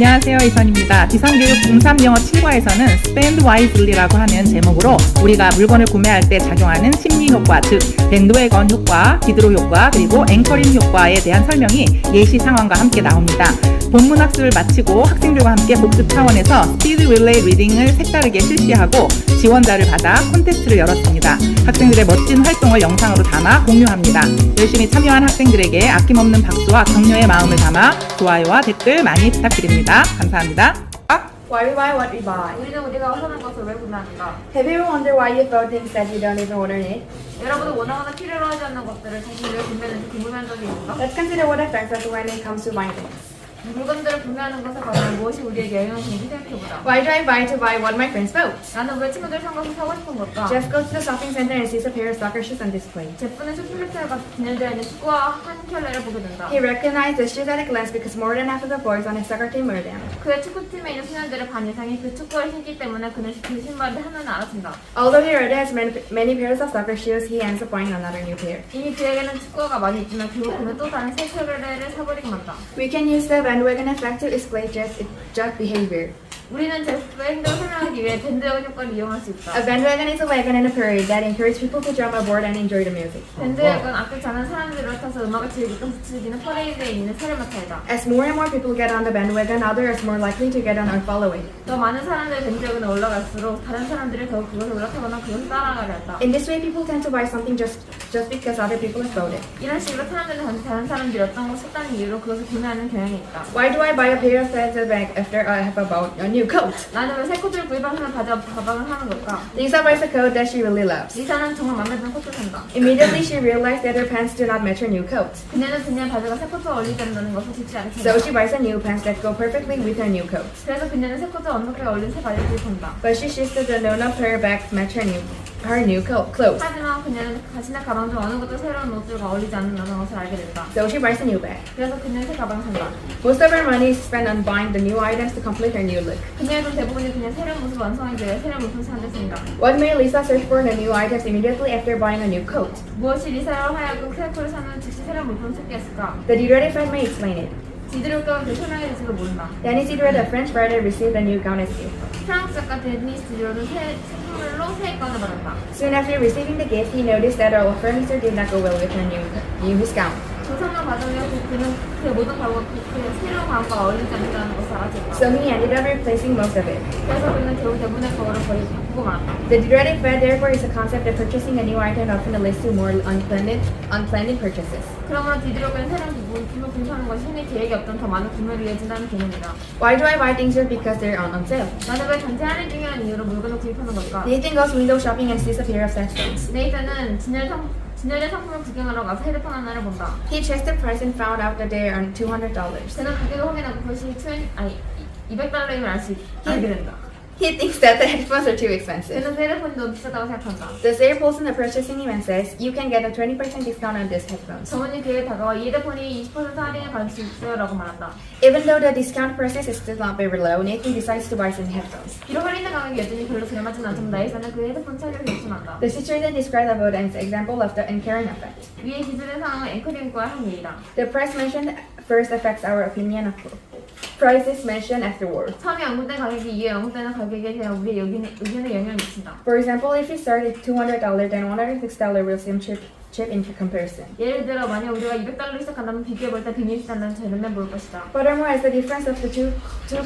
안녕하세요, 이선입니다. 비상교육 03 영어 7과에서는 Spend Wisely라고 하는 제목으로 우리가 물건을 구매할 때 작용하는 심리 효과, 즉 밴드웨건 효과, 디드로 효과, 그리고 앵커링 효과에 대한 설명이 예시 상황과 함께 나옵니다. 본문 학습을 마치고 학생들과 함께 복습 차원에서 스피드 릴레이 리딩을 색다르게 실시하고 지원자를 받아 콘테스트를 열었습니다. 학생들의 멋진 활동을 영상으로 담아 공유합니다. 열심히 참여한 학생들에게 아낌없는 박수와 격려의 마음을 담아 좋아요와 댓글 많이 부탁드립니다. 감사합니다. Why we buy what we buy? 우리는 우리가 원하는 것을 왜 구매하는가? Have you ever wondered why you bought things that you don't even order need? 여러분은 원하거나 필요로 하지 않는 것들을 자신이 왜 구매하는지 궁금한 적이 있는가? Let's consider what affects us when it comes to buying things. 물건들을 구매하는 것에 관한 무엇이 우리에게 영향을 주는지 생각해보자. Why do I buy to buy what my friends bought? 나는 왜 친구들 산 것을 사고 싶은 걸까? Jeff goes to the shopping center and sees a pair of soccer shoes on display. 제프는 쇼핑센터에 가서 진열되어 있는 축구화 한 켤레를 보게 된다. He recognized the shoes at a glance because more than half of the boys on his soccer team wear them. 그의 축구팀에 있는 소년들의 반 이상이 그 축구를 신기 때문에 그는 그 신발을 하나는 알아챈다. Although he already has many pairs of soccer shoes, he ends up buying another new pair. 이미 그에게는 축구화가 많이 있지만 결국 그는 또 다른 새 켤레를 사버리고 만다. We can use the bandwagon effect to explain Jeff's behavior. 우리는 제프의 행동을 설명하기 위해 밴드웨건 효과를 이용할 수 있다. A bandwagon is a wagon in a parade that encourages people to jump aboard and enjoy the music. 밴드웨건 앞에 자는 사람들을 타서 음악을 즐기면서 즐기는 퍼레이드에 있는 세레마타이다. As more and more people get on the bandwagon, others are more likely to get on or follow it. 더 많은 사람들이 밴드웨건에 올라갈수록 다른 사람들이 더욱 그것을 올라타거나 그것을 따라가려 한다. In this way, people tend to buy something just because other people have bought it. 이런 식으로 사람들은 다른 사람들이 어떤 것을 샀다는 이유로 그것을 구매하는 경향이 있다. Why do I buy a pair of pants after I have bought a new coat? 나는 왜 새 코트를 구입하면 가방을 하는 걸까? Lisa buys a coat that she really loves. 리사는 정말 마음에 드는 코트를 산다. Immediately, she realized that her pants do not match her new coat. 그녀는 그녀의 바지가 새 코트와 어울리지 않는다는 것을 듣지 않게 So 된다. she buys a new pants that go perfectly with her new coat. 그래서 그녀는 새 코트와 완벽하게 어울리는 새 바지를 구입한다. But she sees that none of her bags match her new clothes. 하지만 그녀는 자신의 가방 중 어느 것도 새로운 옷들과 어울리지 않는다는 것을 알게 된다. So she buys a new bag. 그래서 그녀는 새 가방을 산다. Most of her money is spent on buying the new items to complete her new look. 그녀의 돈 대부분이 그냥 새로운 모습을 완성하기 위해 새로운 물품을 사는 데 쓴다. What made Lisa search for the new items immediately after buying a new coat? 무엇이 리사로 하여금 새 코트를 사는 즉시 새로운 물품을 찾게 했을까? The decorative friend may explain it. 디드로가 그 설명해 줄지도 모른다. Dennis Diderot, a French writer, received a new gown as gift. 프랑스 작가 데니스 디드로는 새 선물로 새 가운을 받았다. Soon after receiving the gift, he noticed that all furniture did not go well with her his gown. 그 선물 과정에 그는 그 모든 가구가 그 새로운 가구가 어울리지 않는다는 것을 알아챘다. So he ended up replacing most of it. 그래서 그는 결국 대부분의 가구를 거의 바꾸고 말았다. The decorative friend, therefore, is a concept of purchasing a new item often leads to more unplanned purchases. 그러므로 디드로는 새로운 물품을 구입하는 것이 흔히 계획이 없던 더 많은 구매를 이어진다는 개념이다. Why do I buy things just because they're on sale? 나는 왜 단체 할인 중이라는 이유로 물건을 구입하는 걸까? Nathan goes window shopping and sees a pair of headphones. 네이트는 진열된 상품을 구경하러 가서 헤드폰 하나를 본다. He checked the price and found out that they are $200. 그는 가격을 확인하고 그것이 $200임을 알게 된다. He thinks that the headphones are too expensive. 그는 그 헤드폰이 너무 비싸다고 생각한다. The seller pulls in the purchasing him and says, "You can get a 20% discount on these headphones." 점원이 그에게 다가와 이 헤드폰이 20% 할인을 받을 수 있어요 라고 말한다. Even though the discount prices is still not very low, Nathan decides to buy some headphones. 비록 할인의 가격이 여전히 별로 저렴하진 않지만 나이사는 그 헤드폰 차이를 결심한다. The situation described above is an example of the anchoring effect. 위에 기술된 상황은 앵커링과의 한 예이다. The price mentioned first affects our opinion of prices mentioned afterward. 처음에 언급된 가격이 이에 언급되는 가격에 대한 우리의 의견에 영향을 미친다. For example, if we start at $200, then $106 will seem cheap in comparison. 예를 들어 만약 우리가 $200로 시작한다면 비교해볼 때 $160은 저렴해 보일 것이다. Furthermore, as the difference of the two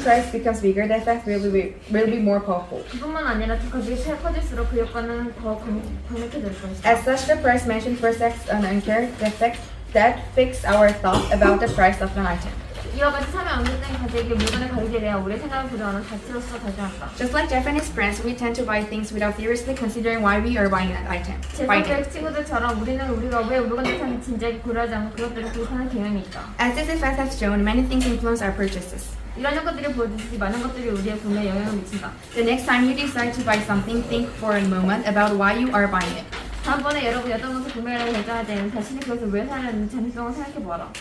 prices becomes bigger, the effect will be more powerful. 그뿐만 아니라 그 가격이 커질수록 그 효과는 더 강력해질 것이다. As such, the price mentioned first acts on anchor the effect that fix our thought about the price of an item. 이와 같이 처음에 언급된 가격이 물건의 가격에 대한 우리의 생각을 부여하는 가치로서 발전한다. Just like Jeff and his friends, we tend to buy things without seriously considering why we are buying that item. 제프의 친구들처럼 우리는 우리가 왜 물건을 사는지 진지하게 고려하지 않고 그것들을 구입하는 경향이 있다. As this effect has shown, many things influence our purchases. 이런 것들이 보여주듯이 많은 것들이 우리의 구매에 영향을 미친다. The next time you decide to buy something, think for a moment about why you are buying it. 다음번에 여러분이 어떤 것을 구매하려고 결정할 때는 자신이 그것을 왜 사려는지 잠시동안 생각해보아라.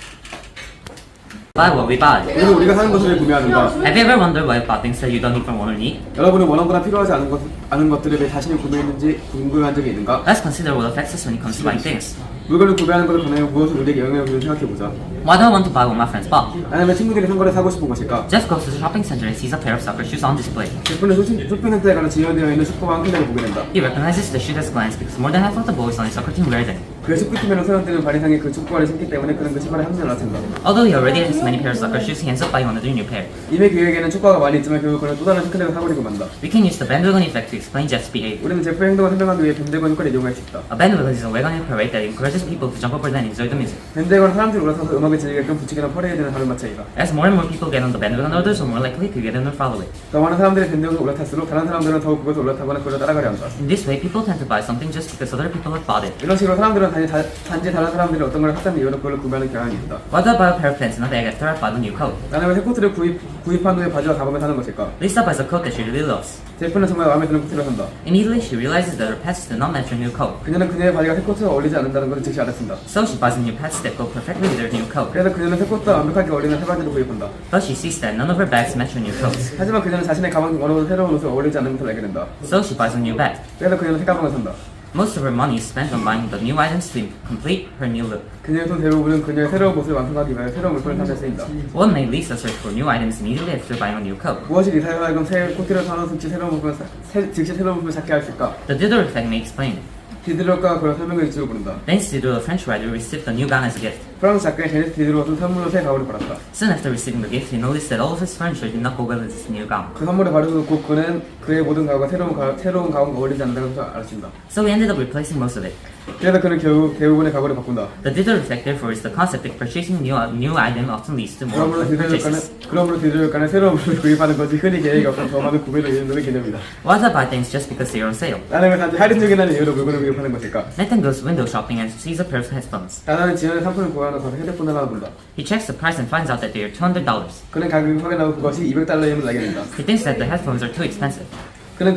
Buy what we buy. 그래서 우리가 사는 것을 구매하는가? Have you ever wondered why you bought things that you don't even want or need? 여러분은 원하거나 필요하지 않은 것들을 왜 자신이 구매했는지 궁금한 적이 있는가? Let's consider what affects us when it comes to buying things. 물건을 구매하는 것을 권하면 무엇을 우리에게 영향을 주는지 생각해보자. Why do I want to buy what my friends bought? 나는 왜 친구들이 산 거를 사고 싶은 것일까? Jeff goes to the shopping center and sees a pair of soccer shoes on display. 제품은 쇼핑센터에 가는 지연되어 있는 슈퍼와 한 켤레를 보게 된다. He recognizes the shoe at a glance because more than half of the boys on his soccer team wear them. 그의 축구팀에는 소년들은 발 이상의 그 축구화를 신기 때문에 그는 그 신발에 합류를 하친다. Although he already has many pairs of soccer shoes, he ends up buying another new pair. 이미 그에게는 축구화가 많이 있지만 결국 그는 또 다른 슈크랙을 사버리고 만다. We can use the bandwagon effect to explain Jeff's behavior. 우리는 제프의 행동을 설명하기 위해 밴드건 효과를 이용할 수 있다. A bandwagon is a wagon in a parade that encourages people to jump over and enjoy the music. 밴드건은 사람들이 올라서서 음악을 즐기게끔 부추기는 퍼레이드는 다른 마찬가지다. As more and more people get on the bandwagon, others are more likely to get in or follow it. 더 많은 사람들이 밴드건에 올라탈수록 다른 사람들은 더욱 그것을 올라타거나 그걸 따라가려 한다. In this way, people tend to buy something just because other people have bought it. 이런 식으로 사람들은 단지 다른 사람들이 어떤 걸 샀다는 이유로 그걸 구매하는 경향이 있다. Why do I buy a pair of pants in a bag after I bought a new coat? 나는 왜 새 코트를 구입한 후에 바지와 가방을 사는 것일까? Lisa buys a coat that she really loves. 제프는 정말 마음에 드는 코트를 산다. Immediately, she realizes that her pants do not match her new coat. 그녀는 그녀의 바지가 새 코트와 어울리지 않는다는 것을 즉시 알았습니다. So she buys a new pants that go perfectly with her new coat. 그래서 그녀는 새 코트와 완벽하게 어울리는 새 바지를 구입한다. But she sees that none of her bags match her new coats. 하지만 그녀는 자신의 가방 어느 것도 새로운 옷을 어울리지 않는 것을 알게 된다. So she buys a new bag. 그래서 그녀는 새 가방을 산다. Most of her money is spent on buying the new items to complete her new look. 그녀의 돈 대부분은 그녀의 새로운 옷을 완성하기 위해 새로운 물건을 사는 데 쓰인다. What made Lisa search for new items immediately after buying a new coat? 무엇이 리사에 하여금 새 코트를 사는 즉시 새로운 물건을 찾게 할까? The Diderot effect may explain it. 디드로가 그런 설명을 이치로 부른다. Thanks to the French writer, received a new gown as a gift. 프랑스 작가인 제니스 디드로가 선물로 새 가구를 받았다. Soon after receiving the gift, he noticed that all of his furniture did not go well with his new gown. 그 선물을 받은 곧 그는 그의 모든 가구가 새로운 가구가 어울리지 않는다는 것을 알았습니다. So he ended up replacing most of it. 그래서 그는 결국 대부분의 가구를 바꾼다. The Diderot effect, therefore, is the concept that purchasing new item often leads to more purchases. 그러므로 디드로가는 새로운 물을 구입하는 것이 흔히 계획이 없어 더 많은 구매를 이루는 개념이다. Why do I buy things just because they are on sale? 나는 왜 단지 할인 중이라는 이유로 물건을 구입하는 것일까? Nathan goes window shopping and sees a pair of headphones. 나는 지연의 상품을 구하러 가서 헤드폰을 하나 본다. He checks the price and finds out that they are $200. 그는 가격을 확인하고 그것이 $200임을 알게 된다. He thinks that the headphones are too expensive. 그는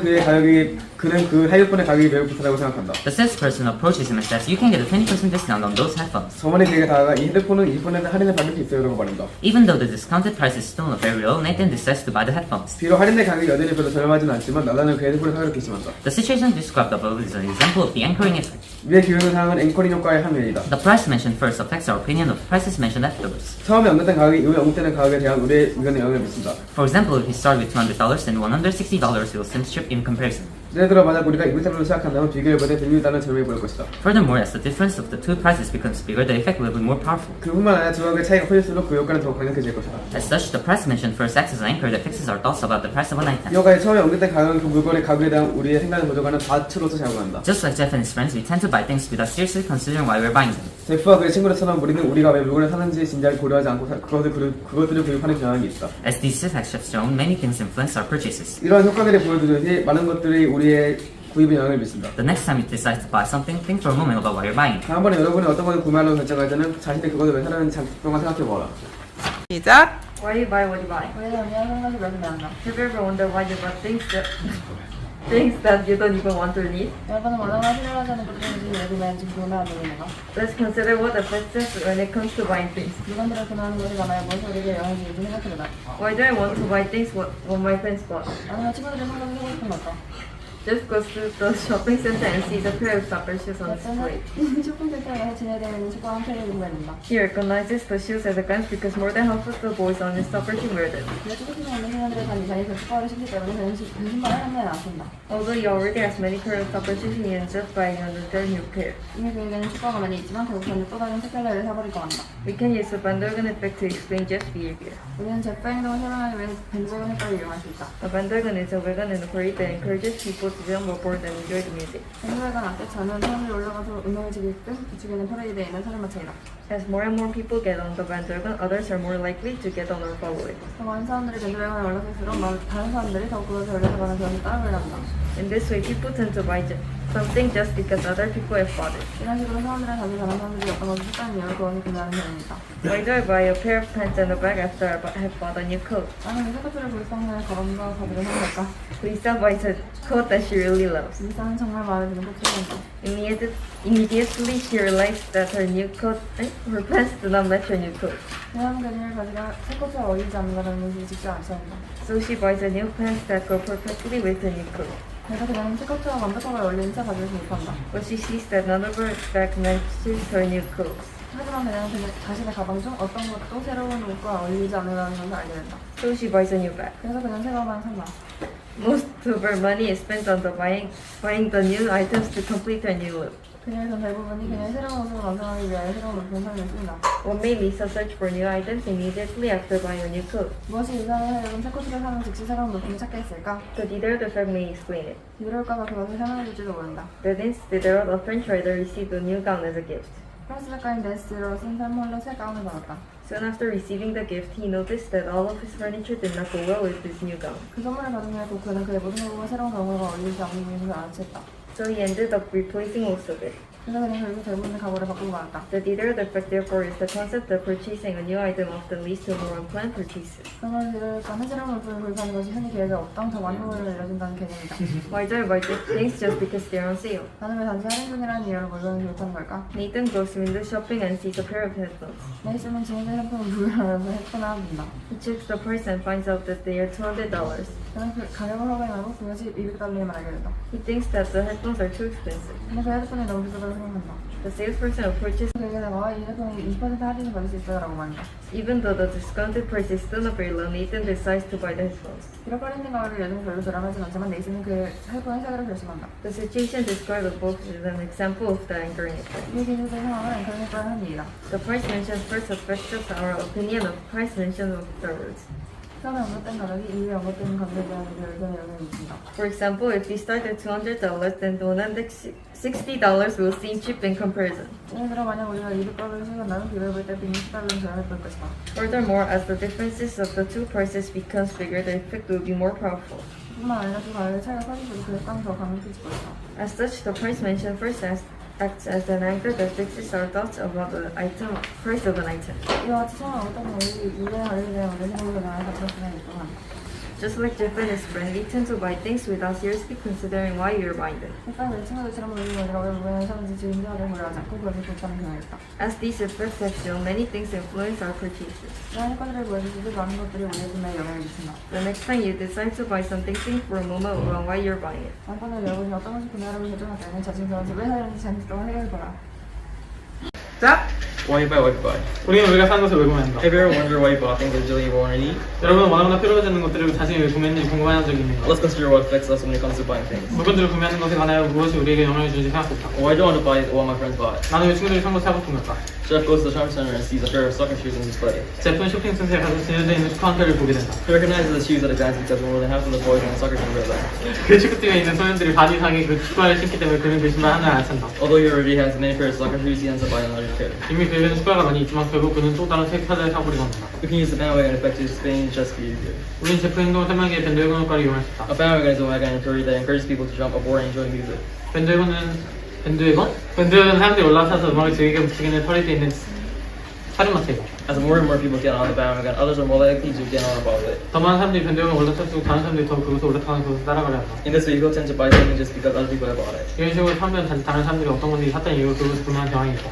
그 헤드폰의 가격이 매우 비싸다고 생각한다. The salesperson approaches him and says, "You can get a 20% discount on those headphones." 저번에 그에게 다가가 이 헤드폰은 20% 할인을 받을 수 있어요 라고 말한다. Even though the discounted price is still not very low, Nathan decides to buy the headphones. 비록 할인된 가격이 여전히 별로 저렴하지는 않지만 나는 그 헤드폰을 사기로 결심한다. The situation described above is an example of the anchoring effect. 위에 기울는 사항은 앵커링 효과의 한 외이다. The price mentioned first affects our opinion of prices mentioned afterwards. 처음에 언급된 가격이 이후에 언급되는 가격에 대한 우리의 의견에 영향을 미친다. For example, if we start with $200 and $160 will seem cheap in comparison. 예를 들어 만약 우리가 200달러로 시작한다면 비교해보되 100달러는 저렴해 보일 것이다. Furthermore, as the difference of the two prices becomes bigger, the effect will be more powerful. 그뿐만 아니라 두 가격의 차이가 커질수록 그 효과는 더욱 강력해질 것이다. As such, the price mentioned first acts as an anchor that fixes our thoughts about the price of an 이 item. 효과에 처음에 언급된 가격은 그 물건의 가격에 대한 우리의 생각을 보조하는 밭으로서 작용한다. Just like Jeff and his friends, we tend to buy things without seriously considering why we're buying them. 제프와 그의 친구들처럼 우리는 우리가 왜 물건을 사는지 진작에 고려하지 않고 그것들을 구입하는 경향이 있다. As these effects have shown, many things influence our purchases. 이러한 효과들이 보여주듯이 많은 것들이 우리의 구입에 영향을 미친다. The next time you decide to buy something, think for a moment about why you're buying it. 다음번에 여러분이 어떤 것을 구매하려고 결정할 때는 자신이 그것을 왜 사려는지 잠깐만 생각해보아라. 시작. Why do you buy what you buy? 왜냐면 생각이 몇안 나. Have you ever wondered why you bought things that you don't even want to need? 여러분은 얼마나 필요하지 않은 것들인지 왜 구매하는지 궁금해하는 중인가? Let's consider what affects us when it comes to buying things. 물건들을 구매하는 것이 많아요. 무엇이 우리에게 영향을 주는지 생각해보자. Why do I want to buy things what my friends bought? 나는 왜 친구들이 생각을 하고 싶은 걸까? Jeff goes to the shopping center and sees a pair of soccer shoes on display. 쇼핑센터에 가서 진열되어 있는 축구와 한 켤레를 구매합니다. He recognizes the shoes at a glance because more than half of the boys on his soccer team wear them. 그가 축구팀에 있는 소년들의 반 이상이 그 축구화를 신기 때문에 그 신발을 한 번에 놨습니다. Although he already has many pairs of soccer shoes, he ends up buying another new pair. 이미 그에게는 축구화가 많이 있지만 결국 그는 또 다른 새 켤레를 사버리고 만다. We can use the bandwagon effect to explain Jeff's behavior. 우리는 제프 행동을 설명하기 위해 밴드웨건 효과를 이용할 수 있다. A bandwagon is a wagon in a parade that encourages people to jump aboard and enjoy the music. 밴드웨건 앞대차는 사람들이 올라가서 음악을 즐기게끔 부추기는 퍼레이드에 있는 사람 마차이다. As more and more people get on the bandwagon, others are more likely to get on or follow it. 더 많은 사람들이 밴드웨건에 올라설수록 다른 사람들이 더욱 그것을 올려서가는 것을 따르려 합니다. In this way, people tend to buy something just because other people have bought it. 이런 식으로 사람들은 자기 다른 사람들이 어떤 것을 샀다는 이유로 그것을 구매하는 경우입니다. Why do I buy a pair of pants and a bag after I have bought a new coat? 나는 왜 새코트를 구입한 후에 가방과 바지를 산 걸까? Lisa buys a coat that she really loves. 리사는 정말 마음에 드는 코트입니다. Immediately she realized that her pants do not match her new coat. 그냥 그녀의 바지가 새 코트와 어울리지 않는다는 것을 직접 알았습니다. So she buys a new pants that go perfectly with her new coat. 그래서 그냥 체커트와 완벽하게 어울리는 새 바지를 구입한다. But she sees that none of her bag matches her new clothes. 하지만 그냥 자신의 가방 중 어떤 것도 새로운 옷과 어울리지 않으라는 것을 알게 된다. So she buys a new bag. 그래서 그냥 새 가방을 산다. Most of her money is spent on the buying the new items to complete her new look. 그녀의 전 대부분이 그녀의 새로운 옷을 완성하기 위하여 새로운 물품을 사용에 씁니다. What made Lisa search for new items immediately after buying a new coat? 무엇이 이사를 하려면 새 코트를 사면 즉시 새로운 물품을 찾게 했을까? The Diderot effect may explain it. 디드로일까가 그것을 설명해줄지도 모른다. The Dance Diderot, a French writer, received a new gown as a gift. 프랑스 작가인 댄스로 쓴 삶홀로 새 가운을 받았다. Soon after receiving the gift, he noticed that all of his furniture did not go well with his new gown. 그 선물을 받은 후에 그는 그의 모든 가구가 새로운 가구가 어울리지 않는 것을 알아챘다. So he ended up replacing most of it. 그래서 그는 결국 대부분의 가구를 바꾸고 말았다. The Diderot effect, therefore, is the concept of purchasing a new item often leads to more unplanned purchases. 그러면 디드로일까는 새로운 물품을 구입하는 것이 흔히 계획에 없던 더 많은 물건을 내려준다는 개념이다. Why do I buy things just because they're on sale? 나는 왜 단지 할인 중이라는 이유로 물건을 구입하는 걸까? Nathan goes window shopping and sees a pair of headphones. 네이스는 지인의 핸드폰을 구입하면서 헤드폰을 합니다. He checks the price and finds out that they are $200. 그는 그 가격을 확인하고 그것이 200달러임을 알게 된다. He thinks that the headphones are too expensive. 근데 그 헤드폰이 너무 비싸다고 생각한다. The salesperson approaches 그에게 다가와 이 헤드폰이 20% 할인을 받을 수 있어요 라고 말한다. even though the discounted price is still not very low. Nathan decides to buy the headphones. 이렇게 할인된 가격을 요즘 별로 저렴하진 않지만 네이스는 그 헤드폰을 사기로 결심한다. The situation described above is an example of the anchoring effect. 이 기술된 상황은 앵커링에 따른 일이다. The price mentioned first affects our opinion of price mentioned afterwards. 처음에 언급된 가격이 이후에 언급되는 가격에 대한 우리 의견에 영향을 미친다. For example, if we start at $200, then $160 will seem cheap in comparison. 예를 들어 만약 우리가 200달러를 시간나면 비교해볼 때 160달러는 저렴해 보일 것이다. Furthermore, as the differences of the two prices becomes bigger, the effect will be more powerful. 뿐만 아니라 두 가격의 차이가 커질수록 그 효과는 더 강력해질 것이다. As such, the price mentioned first acts as an anchor that fixes our thoughts about the price of an item. 이와 같이 처음 어떤 우리 물건의 가격에 대한 우리의 생각을 변화를 가져올 수는 있지만 Just like Jeff and his friend, we tend to buy things without seriously considering why we are buying them. 일단 우리 친구들처럼 우리 우리가 왜 물건을 사는지 진지하게 고려하지 않고 그것을 구입하는 경우가 있다. As these effects have shown, many things influence our purchases. 이러한 효과들을 보여주듯 많은 것들이 우리의 구매에 영향을 미친다. The next time you decide to buy something, think for a moment about why you're buying it. 다음번에 여러분이 어떤 것을 구매하려고 결정할 때는 자신스러워서 왜 사려는지 잠시동안 생각해보라. 자, Why buy? 우리는 우리가 사는 것을 왜 구매한다? Have you ever wondered why you bought things that you really want to eat? 여러분은 원하거나 필요하지 않는 것들을 자신이 왜 구매했는지 궁금한 적이 있는가? Let's consider what affects us when it comes to buying things. 물건들을 구매하는 것에 관하여 무엇이 우리에게 영향을 주는지 생각해보자. Why do I want to buy what my friends bought? 나는 왜 친구들이 산 것을 사고 싶은 걸까? Jeff goes to the shopping center and sees a pair of soccer shoes on display. 제품 쇼핑센터에 가서 진열되어 있는 축구 한 켤을 보게 된다. He recognizes the shoes at a glance because more than half of the boys on the soccer team wear them. 그 축구팀에 있는 소년들이 반 이상이 그 축구화를 신기 때문에 그는 그 신발 하나를 안 찬다. Although he already has many pairs of soccer shoes, he ends up buying another pair. 이미 그에게는 축구화가 많이 있지만 결국 그는 또 다른 새 카드를 사버리고 합니다. We can use the bandwagon effect to explain just behavior. 우린 제품 행동을 설명하기에 밴드웨건 효과를 이용할 수 있다. A bandwagon is a wagon theory that encourages people to jump aboard and enjoy music. 밴드웨건은 사람들이 올라타서 음악을 즐기게 붙이기는 털이 있는 사륜마차이다. As more and more people get on the bandwagon, others are more likely to get on above it. 더 많은 사람들이 밴드웨건에 올라탈수록 다른 사람들이 더 그것을 올라타는 것을 따라가려 한다. In this way, people tend to buy something just because other people have bought it. 이런 식으로 사람들은 다른 사람들이 어떤 것들이 샀다는 이유로 그것을 구매하는 경향이 있다.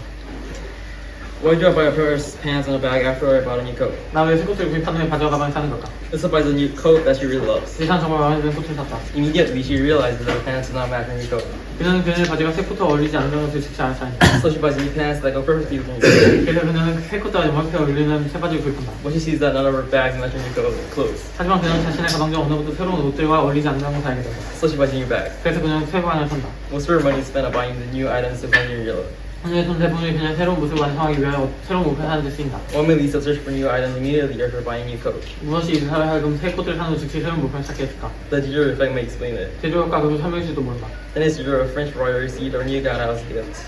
Why do I buy a pair of pants and a bag after I bought a new coat? 나 왜 새 코트를 구입한 후에 바지와 가방을 사는 걸까? Lisa buys a new coat that she really loves. 리사는 정말 마음에 드는 코트를 샀다. Immediately, she realizes that the pants do not match her new coat. 그녀는 그녀의 바지가 새 코트와 어울리지 않는 것을 즉시 알았다. So she buys new pants that go perfectly with her new coat. 그래서 그녀는 새 코트와 정확히 어울리는 새 바지를 구입한다. But she sees that none of her bags match her new clothes. 하지만 그녀는 자신의 가방 중 어느 것도 새로운 옷들과 어울리지 않는 것을 알게 된다. So she buys a new bag. 그래서 그녀는 새 가방을 산다. Most of her money is spent on buying the new items to find your yellow. 그녀의 돈 대부분이 그녀의 새로운 모습을 완성하기 위하여 새로운 옷을 사는 데 쓰인다. What made Lisa search for new items immediately after buying a new coat? 무엇이 이사를 하여금 새 코트를 사는 후 즉시 새로운 물품을 찾게 했을까? The Diderot effect may explain it. 제조 효과 그것을 설명할지도 모른다. Dennis Diderot, a French writer, received a new gown as a gift.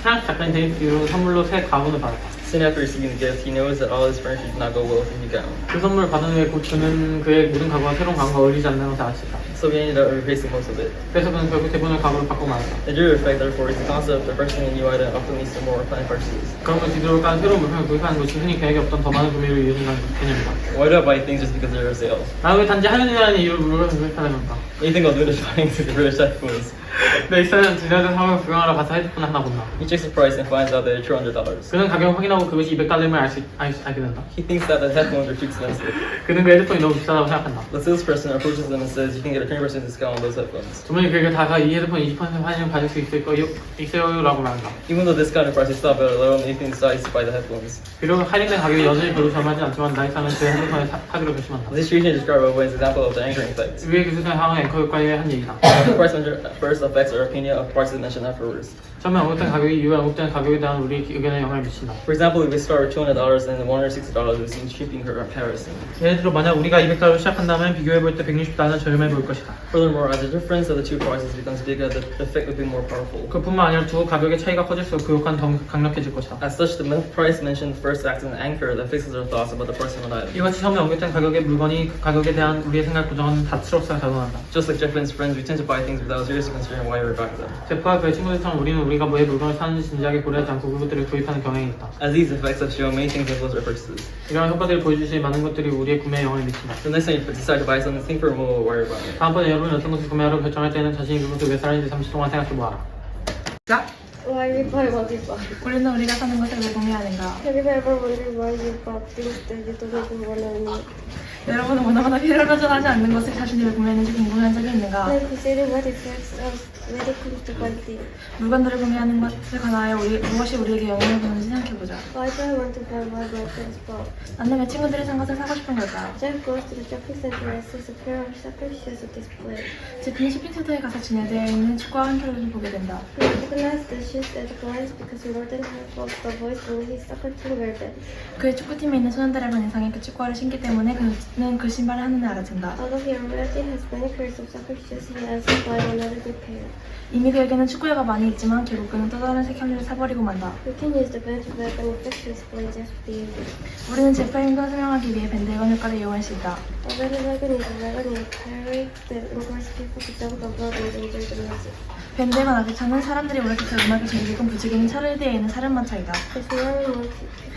프랑스 작가인 데니스 디derot은 선물로 새 가문을 받았다. Soon after receiving the gift, he noticed that all his furniture did not go well with the new gown. 그 선물을 받은 후에 곧 그는 그의 모든 가구가 새로운 가구가 어울리지 않는 것을 알았다. So he ended up replacing most of it. 그래서 그는 결국 대부분의 가구를 바꾸고 말았다. The Diderot effect, therefore, is the concept of purchasing a new item often leads to more planned purchases. 그러므로 디derot과는 새로운 물품을 구입하는 것이 흔히 계획에 없던 더 많은 구매를 이어진다는 개념이다. Why do I buy things just because they're on sale? 나는 왜 단지 할인이라는 이유로 물건을 구입하는 걸까? What do you think I'll do to buying the British headphones? 내 익사는 지나던 상황을 구경하러 가서 헤드폰 하나 본다. He checks the price and finds out that they're $200. 그는 가격을 확인하고 그것이 $200을 알게 된다. He thinks that the headphones are too expensive. 그는 그 헤드폰이 너무 비싸다고 생각한다. The salesperson approaches them and says you can get a 20% discount on those headphones. 주문이 그에게 다가 이 헤드폰 20% 할인을 받을 수 있어요 라고 말한다. Even though the discounted price is still available, Nathan decides to buy the headphones. 비록 할인된 가격이 여전히 별로 저렴하지 않지만 나이사는 그 헤드폰을 사기로 결심한다. This situation is described by way as an example of the anchoring effect. 위에 기술상 향후 앵커 효과에 한 얘기다. The price measure first affects our opinion of prices mentioned afterwards. 처음에 언급된 가격이 이후에 언급된 가격에 대한 우리 의견에 영향을 미친다. For example, if we start with $200 and then $160, we see shipping comparison. 예를 들어 만약 우리가 $200로 시작한다면 비교해 볼 때 $160은 저렴해 보일 것이다. Furthermore, as the difference of the two prices becomes bigger, the effect will be more powerful. 그뿐만 아니라 두 가격의 차이가 커질수록 그 효과는 더 강력해질 것이다. As such, the price mentioned first acts as an anchor that fixes our thoughts about the price of an item. 이같이 처음에 언급된 가격의 물건이 그 가격에 대한 우리의 생각 고정은 다트로서 작용한다. Just like Jeff and his friends, we tend to buy things without seriously considering why we're buying them. 제프와 그의 친구들처럼 우리는 우리가 왜 물건을 사는지 진지하게 고려하지 않고 그것들을 구입하는 경향이 있다. As these effects have shown, many things influence our purchases. 이러한 효과들을 보여주시 많은 것들이 우리의 구매에 영향을 미친다. The next time you decide to buy something, think for a moment why you're buying it. 다음번에 여러분이 어떤 것을 구매하러 결정할 때는 자신이 그것을 왜 사는지 잠시 동안 생각해보아라. 자, Why we buy what we buy? 우리는 우리가 사는 것을 왜 구매하는가? Have you ever wondered why you bought things that you don't even want to need? 여러분은 원하거나 필요로 하지 않는 것을 자신이 왜 구매했는지 궁금한 적이 있는가? Then consider what effects of when it comes to buying things. 물건들을 구매하는 것에 관하여 무엇이 우리에게 영향을 주는지 생각해보자. Why do I want to buy what my friends bought? 나는 왜 친구들이 산 것을 사고 싶은 걸까? Jeff goes to the shopping center and sees a pair of soccer shoes on display. 제프는 쇼핑센터에 가서 진열되어 있는 축구와 한 켤레를 보게 된다. He recognized the shoes at a glance because more than half of the boys in his soccer team wear them. 그의 축구팀에 있는 소년들의 반 이상이 그 축구화를 신기 때문에 그는 그 신발을 하늘에 알아챈다. Although he already has many pairs of soccer shoes, he ends up buying another new pair. 이미 그에게는 축구화가 많이 있지만 결국 그는 또 다른 새 켤레를 사버리고 만다. We can use the bandwagon effect to explain Jeff's behavior. 우리는 제프의 행동을 설명하기 위해 밴드웨건 효과를 이용할 수 있다. A bandwagon is a wagon in a carry that encourages people to jump above and enjoy the music. 밴드웨건 아기차는 사람들이 올라타서 음악을 즐기고 부지기는 차를 뒤에 있는 사륜마차이다. As more and more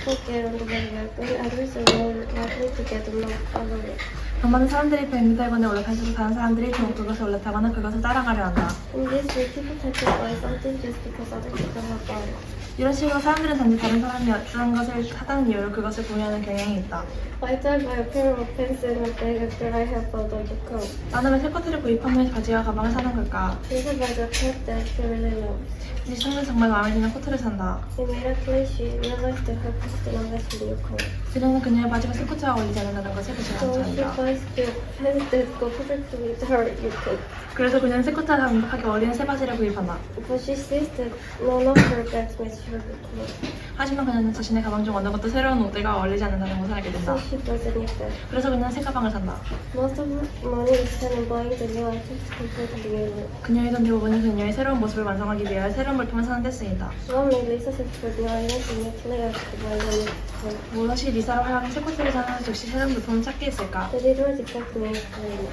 people get on the bandwagon, others are more likely to get along with it. 더 많은 사람들이 밴드웨건에 올라탈수록 다른 사람들이 더욱 그것에 올라타거나 그것을 따라가려 한다. In this way, people tend to buy something just because other people have bought it. 이런 식으로 사람들은 단지 다른 사람이 어떤 것을 사다는 이유로 그것을 구매하는 경향이 있다. Why do I buy a pair of pants and a bag after I have bought a new coat? 나는 왜 새 코트를 구입한 후에 바지와 가방을 사는 걸까? This is a pet that she really loves. 이 친구는 정말 마음에 드는 코트를 산다. Immediately, she realized that her pants did not match her new coat. 그녀는 그녀의 바지가 새 코트와 어울리지 않는다는 것을 So she 부정한다. buys the pants that go perfectly with her new coat. 그래서 그녀는 새 코트와 완벽하게 어울리는 새 바지를 구입한다. But she sees that none of her bags match her new coat. 하지만 그녀는 자신의 가방 중 어느 것도 새로운 옷들과 어울리지 않는다는 것을 알게 된다. So she buys a new bag. 그래서 그녀는 새 가방을 산다. Most of her money is spent on buying the new items to complete the new look. 그녀의 돈 대부분은 그녀의 새로운 모습을 완성하기 위하여 새로운 물품을 사는 데 쓰인다. One may Lisa search for new items immediately after buying a new coat. 무엇이 리사로 하여금 새 코트를 사는 즉시 새로운 물품을 찾게 했을까? The Detroit effect may explain it.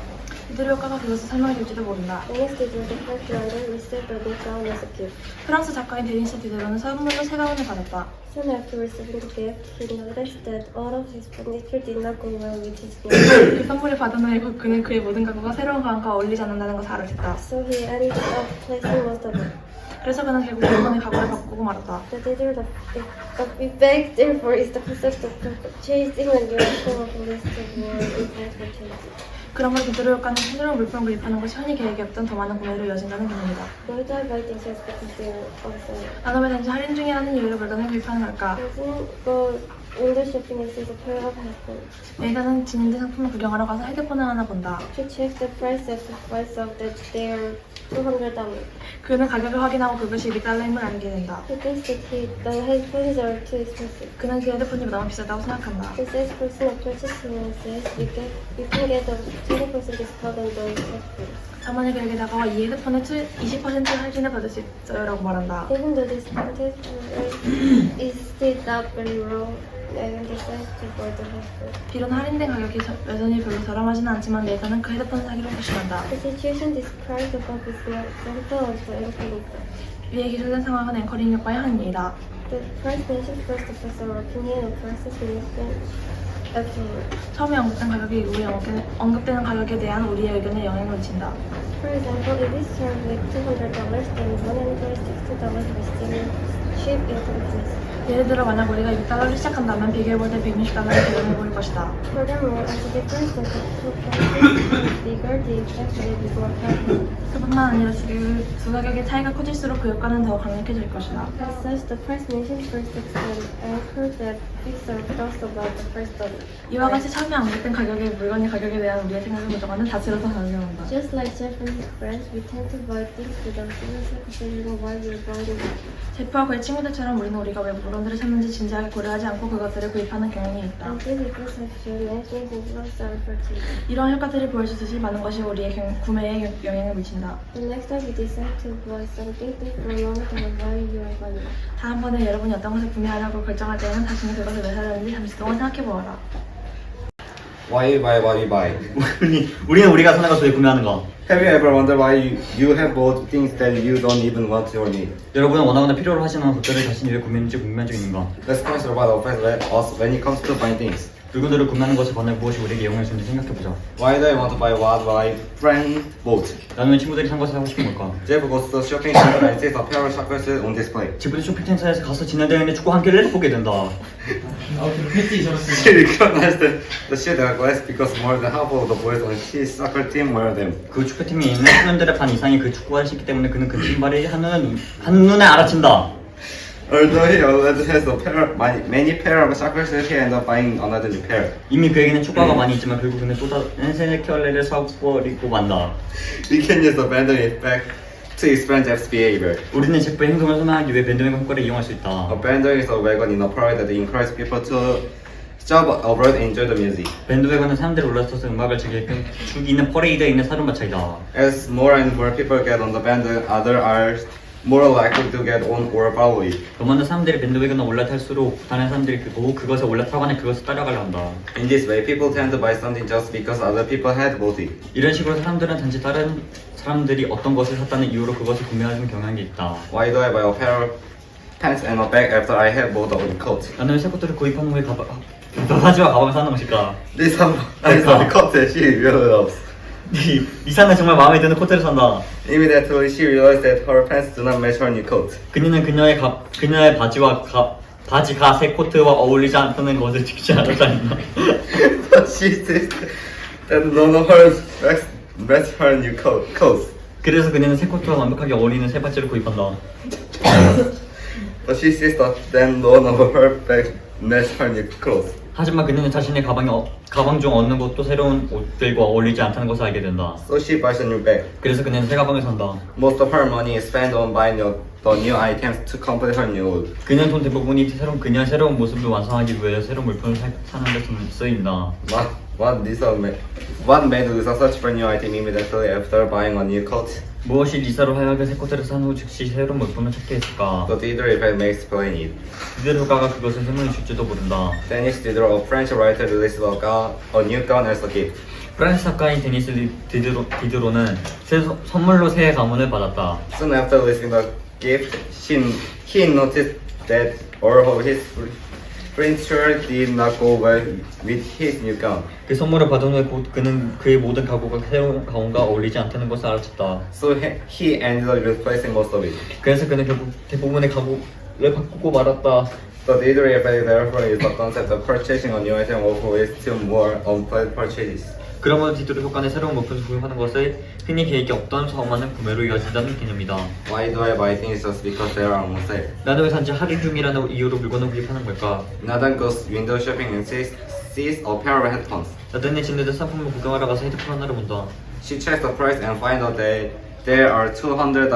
이들의 효과가 그것을 설명해 줄지도 모른다. The next Detroit effect rather received a new gown as a gift. 프랑스 작가인 데니스 디데로는 선물로 새 가운을 받았다. Soon after receiving the gift, he noticed that all of his furniture did not go well with his new. 그 선물을 받은 후에 그는 그의 모든 가구가 새로운 가방과 어울리지 않는다는 것을 알아챘다. So he ended up placing most of it. 그래서 그는 결국 일본의 가구를 바꾸고 말았다. The Detroit effect, therefore, is the concept of purchasing a new item of a list of more important purchases. 그러므로 디데로 효과는 새로운 물품을 구입하는 것이 흔히 계획이 없던 더 많은 구매로 이어진다는 개념이다. Why do I buy things just because they are on sale? 나는 왜 단지 할인 중이라는 이유로 물건을 구입하는 걸까? Doesn't go window shopping and sees a pair of headphones. 일단은 진인대 상품을 구경하러 가서 헤드폰을 하나 본다. She checks the price of that they are $200. 그는 가격을 확인하고 그것이 $200임을 알게 된다. He thinks that the headphones are too expensive. 그는 그 헤드폰이 너무 비싸다고 생각한다. The salesperson approaches him and says, you can get a 20% discount on those headphones. 사만이 그에게 다가와 이 헤드폰에 20% 할인을 받을 수 있어요 라고 말한다. Even though this contest is still not very low, Megan decides to buy the headphones. 비록 할인된 가격이 여전히 별로 저렴하지는 않지만 레이사는 그 헤드폰을 사기로 결심한다. The situation described above is an example of the anchoring effect. 위에 기술된 상황은 앵커링 효과의 한 예이다. The price mentioned first affects our opinion of prices we spend. afterward. 처음에 언급된 가격이 이후에 언급되는 가격에 대한 우리의 의견에 영향을 미친다. For example, if it served like $200, then $160 was still cheap in comparison. 예를 들어 만약 우리가 6달러를 시작한다면 비교해볼 때 160달러를 계산해 보일 것이다. Furthermore, as the difference of the two prices is bigger, the effect may be more powerful. 그뿐만 아니라 두 가격의 차이가 커질수록 그 효과는 더 강력해질 것이다. As such, the price mentioned first is an anchor that fixes our thoughts about the first dollar. 이와 같이 처음에 언급된 가격의 물건의 가격에 대한 우리의 생각을 고정하는 다스려서 작용한다. Just like Jeff and his friends, we tend to buy things without seriously considering why we are buying them. 제프와 그의 친구들처럼 우리는 우리가 왜 물건들을 샀는지 진지하게 고려하지 않고 그것들을 구입하는 경향이 있다. And these effects have shown many things influence our purchase. 이러한 효과들이 보여주듯이 많은 것이 우리의 구매에 영향을 미친다. The next time you decide to buy something, think for a moment about why you are buying it. 다음번에 여러분이 어떤 것을 구매하려고 결정할 때에는 자신이 그것을 왜 사려는지 잠시 동안 생각해보아라. Why buy what we buy? 우리는 우리가 사는 것을 구매하는 거. Have you ever wondered why you have bought things that you don't even want or need? 여러분은 원하거나 필요로 하시는 것들을 자신이 왜 구매했는지 궁금한 적 있는가? Let's consider what affects us when it comes to buying things. 물건들을 구매하는 것에 관해 무엇이 우리에게 영향을 주는지 생각해보자. Why do I want to buy what my friend bought? 나는 왜 친구들이 산 것을 하고 싶은 걸까? Jeff goes to the shopping center and sees a pair of socks on display. 지금 쇼핑센터에서 가서 진행되어 있는 축구 한 개를 보게 된다. 패티 저렇게. She recognized the shoes at a glance because more than half of the boys on his soccer team wear them. 그 축구팀에 있는 소년들의 반 이상이 그 축구화를 신기 때문에 그는 그 신발이 한눈에 알아챈다. Although he already has many pair of socks, he ends up buying another new pair. 이미 그에게는 축구화가 많이 있지만 결국 그는 또 다른 세 켤레를 사버리고 만다. We can use the vendor effect to explain Jeff's behavior. 우리는 제프의 행동을 설명하기 위해 밴드웨건 효과를 이용할 수 있다. A bender is a wagon in a parade that encourages people to stop abroad and enjoy the music. 밴드웨건은 사람들이 올라서서 음악을 즐기는 퍼레이드에 있는 사륜마차이다. As more and more people get on the band, others are more likely to get on or follow it. 더 많은 사람들이 밴드웨건에 올라탈수록 다른 사람들이 그것에 올라타고 하는 그것을 따라가려 한다. In this way, people tend to buy something just because other people had bought it. 이런 식으로 사람들은 단지 다른 사람들이 어떤 것을 샀다는 이유로 그것을 구매하는 경향이 있다. Why do I buy a pair of pants and a bag after I have bought a coat? 나는 왜 새 것들을 구입한 후에 사지와 가방을 사는 것일까? These are the coats that she really loves. 이 사는 정말 마음에 드는 코트를 산다. Immediately, she realized that her pants do not match her new coat. 그녀는 그녀의 바지가 새 코트와 어울리지 않다는 것을 직시 알았다는다. But she says that none of her bags match her new coat. 그래서 그녀는 새 코트와 완벽하게 어울리는 새 바지를 구입한다. But she says that none of her bags match her new clothes. 하지만 그녀는 자신의 가방 중 어느 것도 새로운 옷들과 어울리지 않다는 것을 알게 된다. So she buys a new bag. 그래서 그녀는 새 가방을 산다. Most of her money is spent on buying the new items to complete her new look. 그녀는 돈 대부분이 그녀의 새로운 모습을 완성하기 위해 새로운 물품을 사는 데 쓰인다. What made Lisa search for a new item immediately after buying a new coat? 무엇이 리사로 하여금 새 코트를 산 후 즉시 새로운 물품을 찾게 했을까? The Diderot effect may explain it. 디들 효과가 그것을 설명해 줄지도 모른다. Denis Diderot, a French writer, released a new gown as a gift. 프랑스 작가인 데니스 디드로는 선물로 새 가문을 받았다. Soon after receiving the gift, he noticed that all of his furniture did not go well with his new gown. 그 선물을 받은 후에 그는 그의 모든 가구가 새로운 가운과 어울리지 않다는 것을 알아챘다. So he ended up replacing most of it. 그래서 그는 결국 대부분의 가구를 바꾸고 말았다. The Diderot effect, therefore, is the concept of purchasing a new item over ways to more unplanned purchases. 그러므로 디드로 효과는 새로운 물품을 구입하는 것을 흔히 계획이 없던 수많은 구매로 이어진다는 개념이다. Why do I buy things just because they are on sale? 나는 왜 단지 할인 중이라는 이유로 물건을 구입하는 걸까? Nathan goes window shopping and sees a pair of headphones. 나단이 진료된 상품을 구경하러 가서 헤드폰 하나를 본다. She checks the price and finds out that they are $200.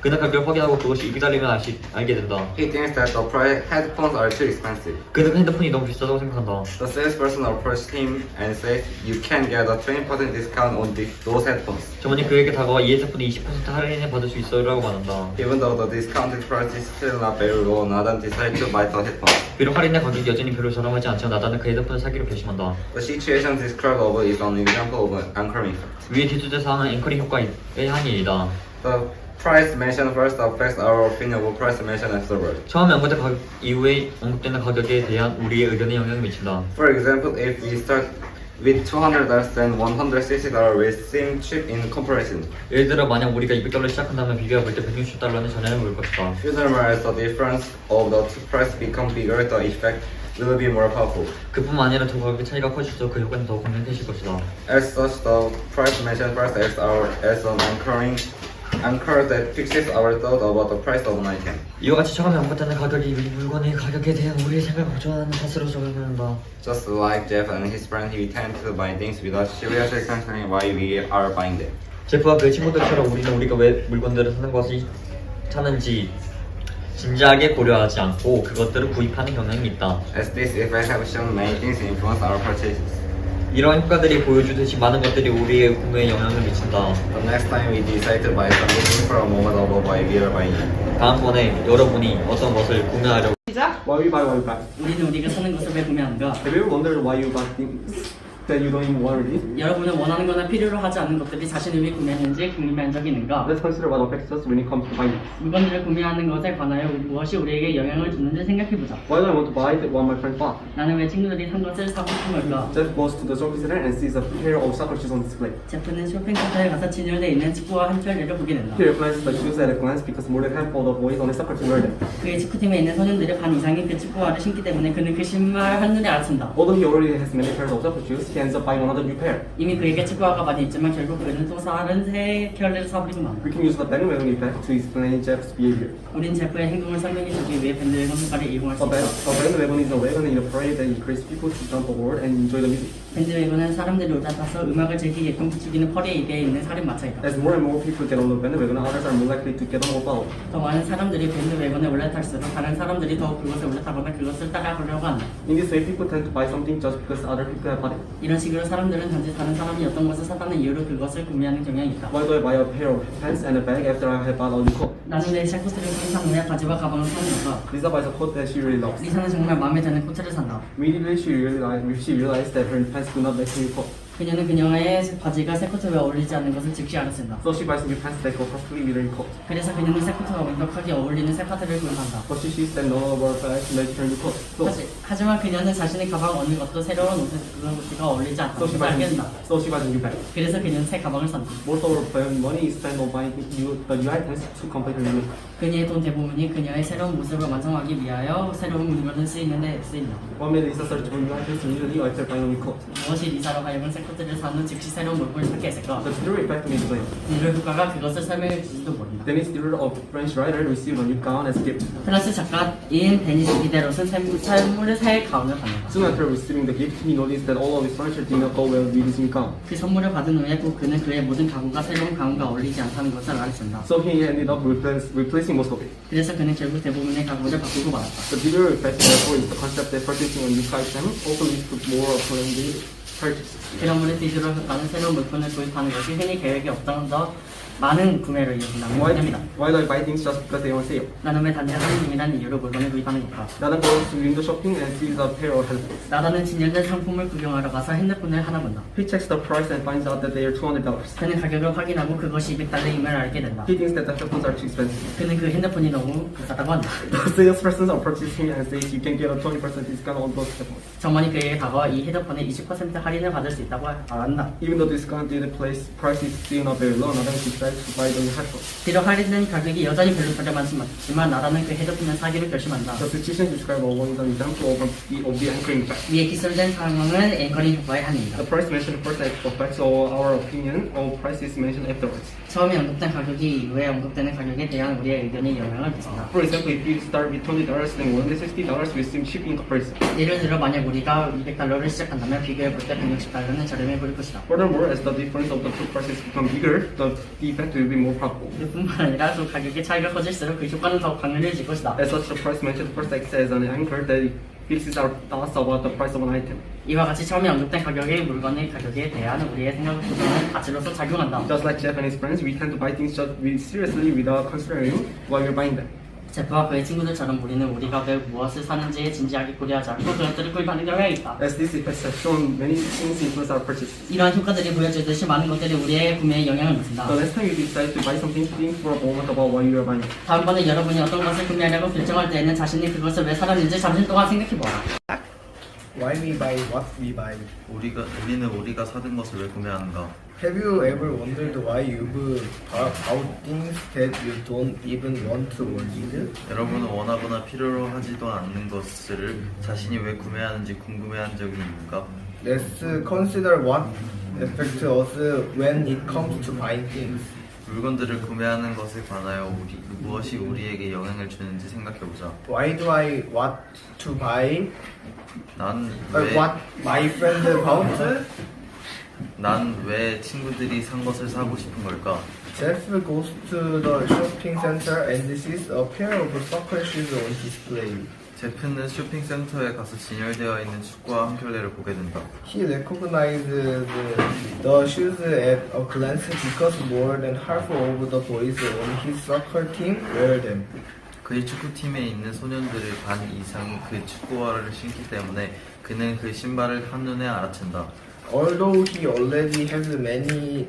그는 가격을 확인하고 그것이 2달이면 알게 된다. He thinks that the headphones are too expensive. 그는 핸드폰이 너무 비싸다고 생각한다. The salesperson approached him and said, "You can get a 20% discount on those headphones." 점원이 그에게 다가와 이 헤드폰이 20% 할인을 받을 수 있어라고 말한다. Even though the discounted price is still not very low, Nathan decided to buy the headphones. 비록 할인의 가격이 여전히 별로 저렴하지 않지만 나단은 그 헤드폰을 사기로 결심한다. The situation described above is an example of an anchoring effect. 위에 기술자 사항은 앵커링 효과의 한이다. The price mentioned first affects our opinion of price mentioned afterward. 처음에 언급된 가격 이후에 언급되는 가격에 대한 우리의 의견에 영향을 미친다. For example, if we start with $200 then $160 will seem cheap in comparison. 예를 들어 만약 우리가 $200 시작한다면 비교해 볼 때 $160는 전혀 보일 것이다. Furthermore, as the difference of the two prices become bigger, the effect will be more powerful. 그뿐만 아니라 두 가격의 차이가 커질수록 그 효과는 더욱 강력해질 것이다. As such, the price mentioned first acts as an anchor that fixes our thought about the price of an item. 이와 같이 처음에 언급되는 가격이 이 물건의 가격에 대한 우리의 생각을 고정하는 탓으로 적용된다. Just like Jeff and his friend, we tend to buy things without seriously considering why we are buying them. 제프와 그의 친구들처럼 우리는 우리가 왜 물건들을 사는지 진지하게 고려하지 않고 그것들을 구입하는 경향이 있다. As this effect have shown, many things influence our purchases. 이러한 효과들이 보여주듯이 많은 것들이 우리의 구매에 영향을 미친다. The next time we decide to buy something, for a moment about why we are buying it. 다음번에 여러분이 어떤 것을 구매하려고 시작. Why we buy? 우리는 우리가 사는 것을 왜 구매하는가? Have you ever wondered why you buy things that you don't even want to need? 여러분은 원하는 거나 필요로 하지 않는 것들이 자신을 위해 구매하는지 궁금해한 적이 있는가? Let's consider what affects us when it comes to buying. 물건들을 구매하는 것에 관하여 무엇이 우리에게 영향을 주는지 생각해보자. Why do I want to buy what my friend bought? 나는 왜 친구들이 산 것을 사고 싶은 걸까? Jeff goes to the shopping center and sees a pair of soccer shoes on display. 제프는 쇼핑센터에 가서 진열되어 있는 축구와 한 켤레를 보게 된다. He recognizes the shoes at a glance because more than half of the boys on his soccer team wear them. 그의 축구팀에 있는 소년들의 반 이상이 그 축구화를 신기 때문에 그는 그 신발 한눈에 알아챈다. Although he already has many pairs of soccer shoes, he ends up buying another new pair. 이미 그에게 축구화가 많이 있지만 결국 그는 또 다른 새 켤레를 사버리고 만. We can use the bandwagon effect to explain Jeff's behavior. 우린 제프의 행동을 설명해주기 위해 밴드웨건 효과를 이용할 수 A 있다. bandwagon is a wagon in a parade that encourages people to jump aboard and enjoy the music. 밴드웨건은 사람들이 올라타서 음악을 즐기게끔 부추기는 퍼레이드에 있는 살인마차이다. As more and more people get on the bandwagon, others are more likely to get on or follow. 더 많은 사람들이 밴드웨건에 올라탈수록 다른 사람들이 더욱 그것에 올라타거나 그것을 따라가려고 한다. In this way, people tend to buy something just because other people have bought it. 이런 식으로 사람들은 단지 다른 사람이 어떤 것을 샀다는 이유로 그것을 구매하는 경향이 있다. Why do I buy a pair of pants and a bag after I have bought a new coat? 나는 내 샤코트를 산 후에 바지와 가방을 사는 건가? Lisa buys a coat that she really loves. 리사는 정말 마음에 드는 코트를 산다. Immediately, she realized that her pants do not match her new coat. 그녀는 그녀의 바지가 새 코트와 어울리지 않는 것을 즉시 알아챈다. So she buys new pants that go perfectly with her new coat. 그래서 그녀는 새 코트와 완벽하게 어울리는 새 파트를 구입한다. But she sees that none of her bags match her new coat. 하지만 그녀는 자신의 가방 어느 것도 새로운 옷과 어울리지 않다고 알겠다. So she buys a new bag. 그래서 그녀는 새 가방을 산다. Most of her money is spent on buying new items to complete her new look. 그녀의 돈 대부분이 그녀의 새로운 모습을 완성하기 위하여 새로운 물건을 쓰이는 데 쓰인다. One minute Lisa searches for new items immediately after buying a new coat. 무엇이 리사로 하여금 새 코트를 산 후 즉시 새로운 물건을 찾게 했을까? The theory effect may explain. 이런 효과가 그것을 설명해 주지도 모른다. Dennis Diderot, a French writer, received a new gown as a gift. 프랑스 작가인 데니스 디데롯은 선물을 새 가운을 받는다. Soon after receiving the gift, he noticed that all of his furniture did not go well with his new gown. 그 선물을 받은 후에 꼭 그는 그의 모든 가구가 새로운 가구가 어울리지 않다는 것을 알았습니다. So he ended up replacing most of it. 그래서 그는 결국 대부분의 가구를 바꾸고 말았다. The Diderot effect, therefore, is the concept that purchasing a new item also leads to more appropriate purchases. 그러므로 디드롯 효과는 새로운 물건을 구입하는 것이 흔히 계획이 없던 더 많은 구매로 이어진다는 겁니다. Why do I buy things just because they are on sale? 나는 왜 단지 할인이라는 이유로 물건을 구입하는 걸까? Nana goes to window shopping and sees a pair of headphones. 나다는 진열된 상품을 구경하러 가서 핸드폰을 하나 본다. He checks the price and finds out that they are $200. 그는 가격을 확인하고 그것이 $200임을 알게 된다. He thinks that the headphones are too expensive. 그는 그 핸드폰이 너무 비싸다고 한다. The salesperson approaches him and says you can get a 20% discount on those headphones. 정원이 그에게 다가와 이 헤드폰에 20% 할인을 받을 수 있다고 말한다. Even though the discounted price is still not very low, Nana decides to buy the new headphones. 비록 할인된 가격이 여전히 별로 저렴하지만 나다는 그 헤드폰을 사기로 결심한다. The situation described above is an example of the anchoring effect. 위에 기술된 상황은 앵커링 효과의 한입니다. The price mentioned first affects our opinion of prices mentioned afterwards. 처음에 언급된 가격이 이후에 언급되는 가격에 대한 우리의 의견에 영향을 미친다. For example, if you start with $20 then $160 will seem cheap in comparison. 예를 들어 만약 우리가 $200를 시작한다면 비교해 볼 때 $160는 저렴해 보일 것이다. Furthermore, as the difference of the two prices become bigger, the effect will be more powerful. 뿐만 아니라 또 가격의 차이가 커질수록 그 효과는 더 강렬해질 것이다. As such, the price mentioned first acts as an anchor that fixes our thoughts about the price of an item. 이와 같이 처음에 언급된 가격의 물건의 가격에 대한 우리의 생각을 조정하는 가치로서 작용한다. Just like Jeff and his friends, we tend to buy things just seriously without considering why we're buying them. 제프와 그의 친구들처럼 우리는 우리가 왜 무엇을 사는지에 진지하게 고려하지 않고 그것들을 구입하는 경향이 있다. As these effects have shown, many things influence our purchases. 이러한 효과들이 보여주듯이 많은 것들이 우리의 구매에 영향을 미친다. The next time you decide to buy something, think for a moment about why you are buying it. 다음번에 여러분이 어떤 것을 구매하려고 결정할 때에는 자신이 그것을 왜 사려는지 잠시 동안 생각해보아라. Why we buy what we buy? 우리는 우리가 사는 것을 왜 구매하는가? Have you ever wondered why you bought things that you don't even want to or need? 여러분은 원하거나 필요로 하지도 않는 것을 자신이 왜 구매하는지 궁금해한 적이 있는가? Let's consider what affects us when it comes to buying things. 물건들을 구매하는 것에 관하여 무엇이 우리에게 영향을 주는지 생각해보자. Why do I want to buy? 난 my friend bought? 왜 친구들이 산 것을 사고 싶은 걸까? Jeff goes to the shopping center and sees a pair of soccer shoes on display. 제프는 쇼핑센터에 가서 진열되어 있는 축구화 한 켤레를 보게 된다. He recognizes the shoes at a glance because more than half of the boys on his soccer team wear them. 그의 축구팀에 있는 소년들의 반 이상이 그 축구화를 신기 때문에 그는 그 신발을 한눈에 알아챈다. Although he already has many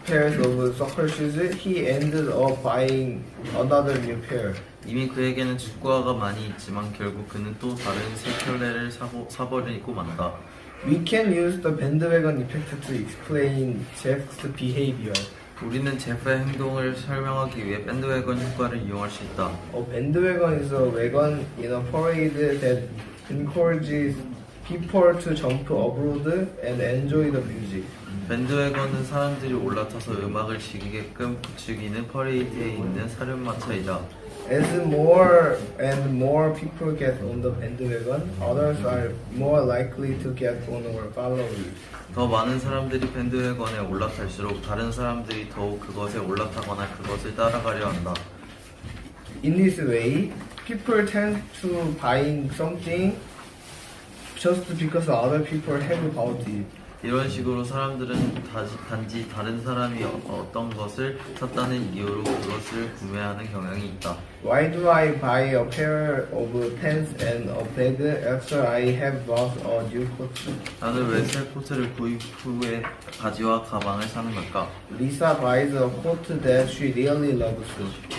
pairs of soccer shoes, he ended up buying another new pair. 이미 그에게는 축구화가 많이 있지만 결국 그는 또 다른 새 켤레를 사버리고 만다. We can use the bandwagon effect to explain Jeff's behavior. 우리는 제프의 행동을 설명하기 위해 밴드웨건 효과를 이용할 수 있다. A bandwagon is a wagon in a parade that encourages people to jump abroad and enjoy the music. 밴드웨건은 사람들이 올라타서 음악을 즐기게끔 부추기는 퍼레이드에 있는 사륜마차이다. As more and more people get on the bandwagon, others are more likely to get on or follow it. 더 많은 사람들이 밴드웨건에 올라탈수록 다른 사람들이 더욱 그것에 올라타거나 그것을 따라가려 한다. In this way, people tend to buying something just because other people have bought it. 이런 식으로 사람들은 단지 다른 사람이 어떤 것을 샀다는 이유로 그것을 구매하는 경향이 있다. Why do I buy a pair of pants and a bag after I have bought a new coat? 나는 왜 새 코트를 구입 후에 바지와 가방을 사는 걸까? Lisa buys a coat that she really loves.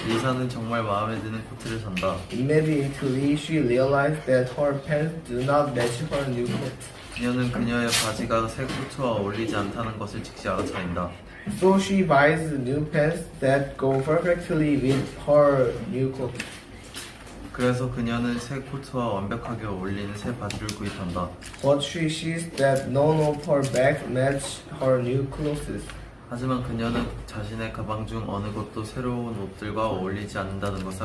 리사는 정말 마음에 드는 코트를 산다. Immediately she realized that her pants do not match her new coat. 그녀는 그녀의 바지가 새 코트와 어울리지 않다는 것을 즉시 알아차린다. So she buys new pants that go perfectly with her new coat. 그래서 그녀는 새 코트와 완벽하게 어울리는 새 바지를 구입한다. But she sees that none of her bags match her new clothes. 하지만 그녀는 자신의 가방 중 어느 것도 새로운 옷들과 어울리지 않는다는 것을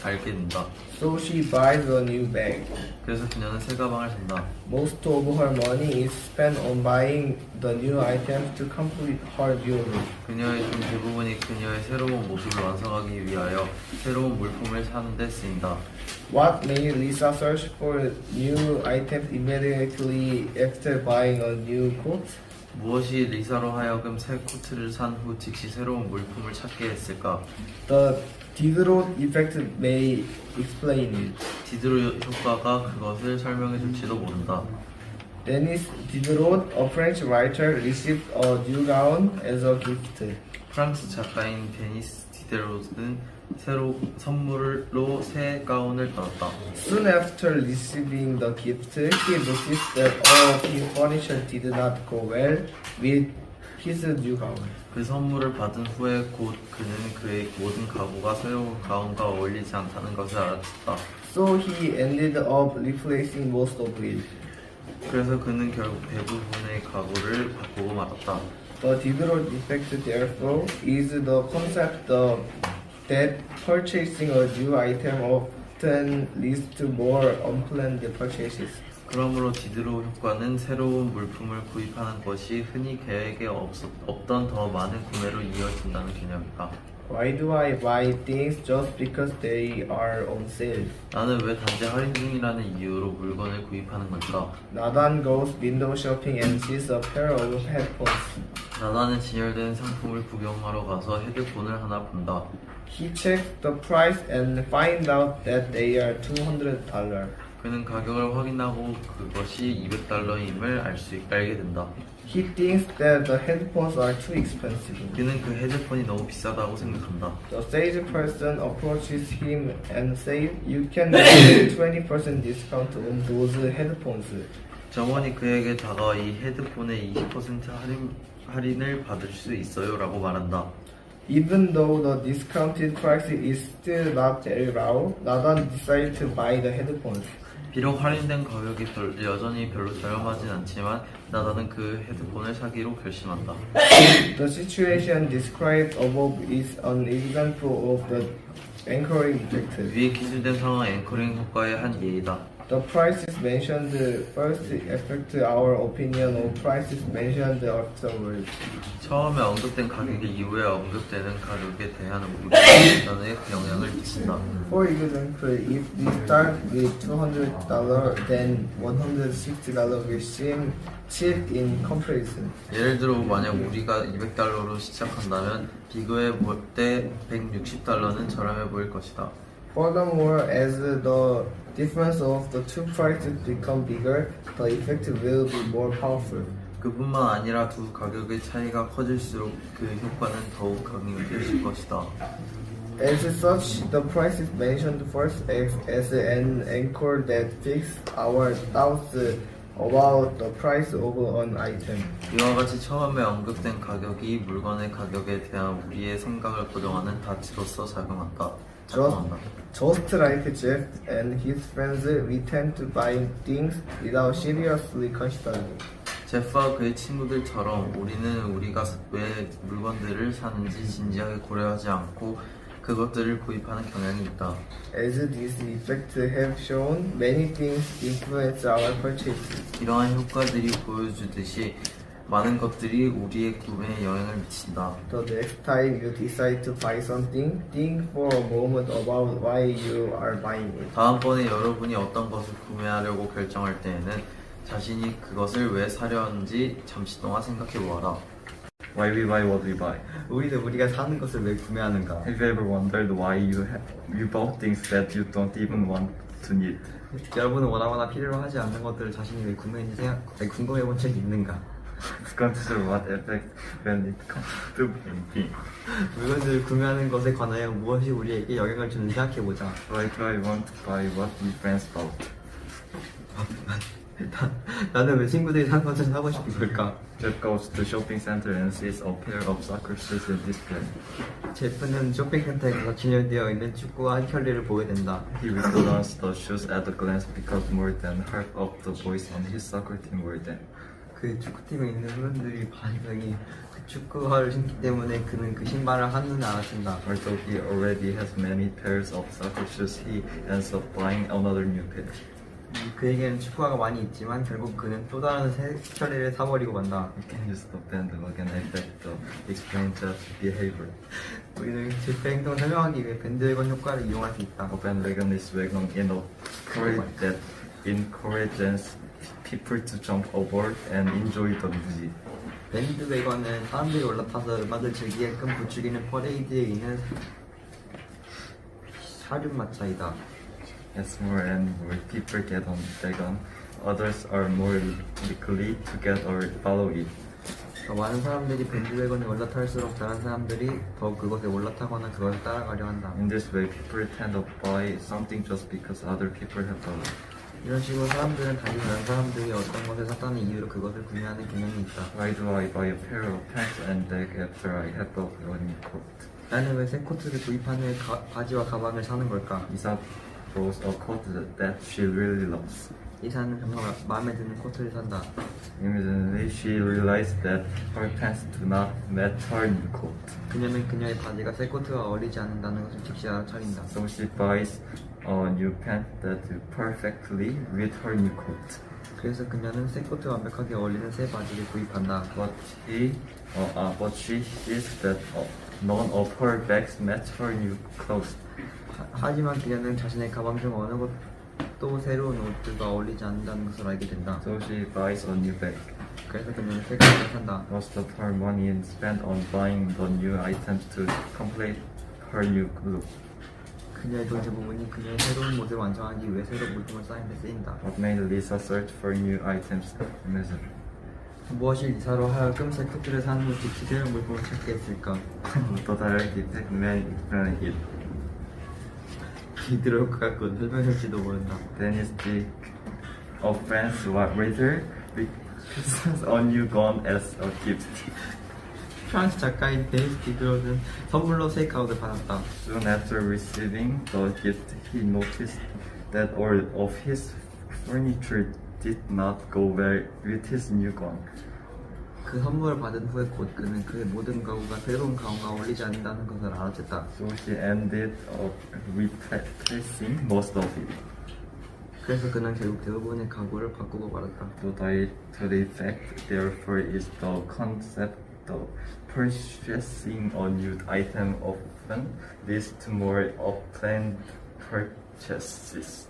알게 된다. So she buys a new bag. 그래서 그녀는 새 가방을 산다. Most of her money is spent on buying the new items to complete her jewelry. 그녀의 돈 대부분이 그녀의 새로운 모습을 완성하기 위하여 새로운 물품을 사는 데 쓰인다. What made Lisa search for new items immediately after buying a new coat? 무엇이 리사로 하여금 새 코트를 산 후 즉시 새로운 물품을 찾게 했을까? The Diderot effect may explain it. 디드로 효과가 그것을 설명해 줄지도 모른다. Denis Diderot, a French writer, received a new gown as a gift. 프랑스 작가인 데니스 디데롯은 선물로 새 가운을 받았다. Soon after receiving the gift, he noticed that all of his furniture did not go well with his new gown. 그 선물을 받은 후에 곧 그는 그의 모든 가구가 새로운 가운과 어울리지 않다는 것을 알았다. So he ended up replacing most of it. 그래서 그는 결국 대부분의 가구를 바꾸고 말았다. The Diderot effect, therefore, is the concept that purchasing a new item often leads to more unplanned purchases. 그러므로 디드로 효과는 새로운 물품을 구입하는 것이 흔히 계획에 없던 더 많은 구매로 이어진다는 개념이다. Why do I buy things just because they are on sale? 나는 왜 단지 할인 중이라는 이유로 물건을 구입하는 걸까? Nadan goes window shopping and sees a pair of headphones. 나는 진열된 상품을 구경하러 가서 헤드폰을 하나 본다. He checks the price and finds out that they are $200. 그는 가격을 확인하고 그것이 $200임을 알게 된다. He thinks that the headphones are too expensive. 그는 그 헤드폰이 너무 비싸다고 생각한다. The salesperson approaches him and says, "You can get 20% discount on those headphones." 점원이 그에게 다가와 이 헤드폰에 20% 할인을 받을 수 있어요 라고 말한다. Even though the discounted price is still not very low, Nadan decides to buy the headphones. 비록 할인된 가격이 여전히 별로 저렴하진 않지만 나다는 그 헤드폰을 사기로 결심한다. The situation described above is an example of the anchoring effect. 위에 기술된 상황 앵커링 효과의 한 예이다. The prices mentioned first affect our opinion of prices mentioned afterwards. 처음에 언급된 가격이 이후에 언급되는 가격에 대한 우리 판단에 영향을 미친다. For example, if we start with $200, then $160 will seem cheap in comparison. 예를 들어 만약 우리가 $200로 시작한다면 비교해 볼 때 $160는 저렴해 보일 것이다. Furthermore, as the difference of the two prices become bigger, the effect will be more powerful. 그뿐만 아니라 두 가격의 차이가 커질수록 그 효과는 더욱 강력해질 것이다. As such, the prices mentioned first acts as an anchor that fixes our doubts about the price of an item. 이와 같이 처음에 언급된 가격이 물건의 가격에 대한 우리의 생각을 고정하는 닻으로서 작용한다. Just like Jeff and his friends, we tend to buy things without seriously considering. 제프와 그의 친구들처럼 우리는 우리가 왜 물건들을 사는지 진지하게 고려하지 않고 그것들을 구입하는 경향이 있다. As these effects have shown, many things influence our purchases. 이러한 효과들이 보여주듯이 많은 것들이 우리의 구매에 영향을 미친다. The next time you decide to buy something, think for a moment about why you are buying it. 다음번에 여러분이 어떤 것을 구매하려고 결정할 때에는 자신이 그것을 왜 사려 하는지 잠시 동안 생각해 보아라. Why we buy what we buy? 우리는 우리가 사는 것을 왜 구매하는가? Have you ever wondered why you bought things that you don't even want to need? 여러분은 원하거나 필요로 하지 않는 것들을 자신이 왜 구매했는지 궁금해 본 적이 있는가? Consider what effect when it comes to banking. 물건들을 구매하는 것에 관하여 무엇이 우리에게 영향을 주는지 생각해보자. Why do I want to buy what my friends bought? 나는 왜 친구들이 사는 것을 사고 싶은 걸까? Jeff goes to the shopping center and sees a pair of soccer shoes in display. 제프는 쇼핑센터에 가서 진열되어 있는 축구와 한 켤레를 보게 된다. He recognized the shoes at a glance because more than half of the boys on his soccer team were them. 그 축구팀에 있는 선수들이 반명이 그 축구화를 신기 때문에 그는 그 신발을 한눈에 알아챈다. Although he already has many pairs of soccer shoes, he ends up buying another new pair. 그에게는 축구화가 많이 있지만 결국 그는 또 다른 새 켤레를 사버리고 만다. We can use the bandwagon effect to explain Jeff's behavior. 우리는 제프의 행동을 설명하기 위해 밴드웨건 효과를 이용할 수 있다. A bandwagon is wagon in a current that encourages people to jump aboard and enjoy the music. 밴드웨건은 사람들이 올라타서 음악을 즐기게끔 부추기는 퍼레이드에 있는 사륜마차이다. As more and more people get on the wagon, others are more likely to get or follow it. 더 많은 사람들이 밴드웨건에 올라탈수록 다른 사람들이 더 그것에 올라타거나 그것을 따라가려 한다. In this way, people tend to buy something just because other people have done it. 이런 식으로 사람들은 다른 사람들이 어떤 것을 샀다는 이유로 그것을 구매하는 경향이 있다. Why do I buy a pair of pants and bag after I have bought a new coat? 나는 왜 새 코트를 구입한 후에 바지와 가방을 사는 걸까? Lisa bought a coat that she really loves. 이사는 정말 마음에 드는 코트를 산다. Immediately she realized that her pants do not match her new coat. 그녀는 그녀의 바지가 새 코트와 어울리지 않는다는 것을 즉시 알아차린다. So she buys a new pant that perfectly with her new coat. 그래서 그녀는 새 코트와 완벽하게 어울리는 새 바지를 구입한다. But she sees that None of her bags match her new clothes. 하지만 그녀는 자신의 가방 중 어느 것도 새로운 옷들과 어울리지 않는다는 것을 알게 된다. So she buys a new bag. 그래서 그녀는 새 가방을 산다. Most of her money is spent on buying the new items to complete her new look. 그녀의 돈 대부분이 그녀의 새로운 모습을 완성하기 위해 새로운 물품을 쌓는 데 쓰인다. What made Lisa search for new items? 무엇이 리사로 하여금 새 것들을 사는 후 특히 새로운 물품을 찾게 했을까? The direct effect may explain it. 비디오 효과가 그건 설명할지도 모른다. Dennis Dick of friends later because a new gun as a gift. 프랑스 작가인 데니스 디드로는 선물로 새 가옷을 받았다. Soon after receiving the gift, he noticed that all of his furniture did not go well with his new gun. 그 선물을 받은 후에 곧 그는 그의 모든 가구가 새로운 가구와 어울리지 않는다는 것을 알아챘다. So he ended up replacing most of it. 그래서 그는 결국 대부분의 가구를 바꾸고 말았다. The effect, therefore, is the concept of purchasing a new item often leads to more planned purchases.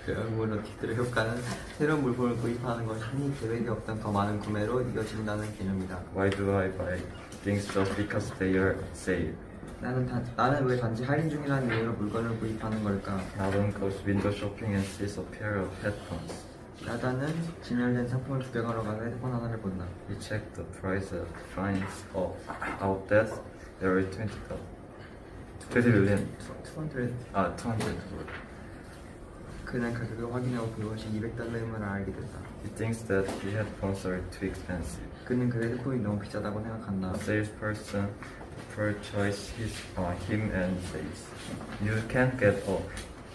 그러므로 디드의 효과는 새로운 물품을 구입하는 것이 흔히 계획이 없던 더 많은 구매로 이어진다는 개념이다. Why do I buy things just because they are sale? 나는 왜 단지 할인 중이라는 이유로 물건을 구입하는 걸까? Alan goes window shopping and sees a pair of headphones. 나다는 진열된 상품을 구경하러 가서 헤드폰 하나를 본다. He checked the price and finds out that they were $20 million. 200. 그는 가격을 확인하고 그것이 $200임을 알게 된다. He thinks that the headphones are too expensive. 그는 그 헤드폰이 너무 비싸다고 생각한다. A salesperson purchases him and says, "You can get a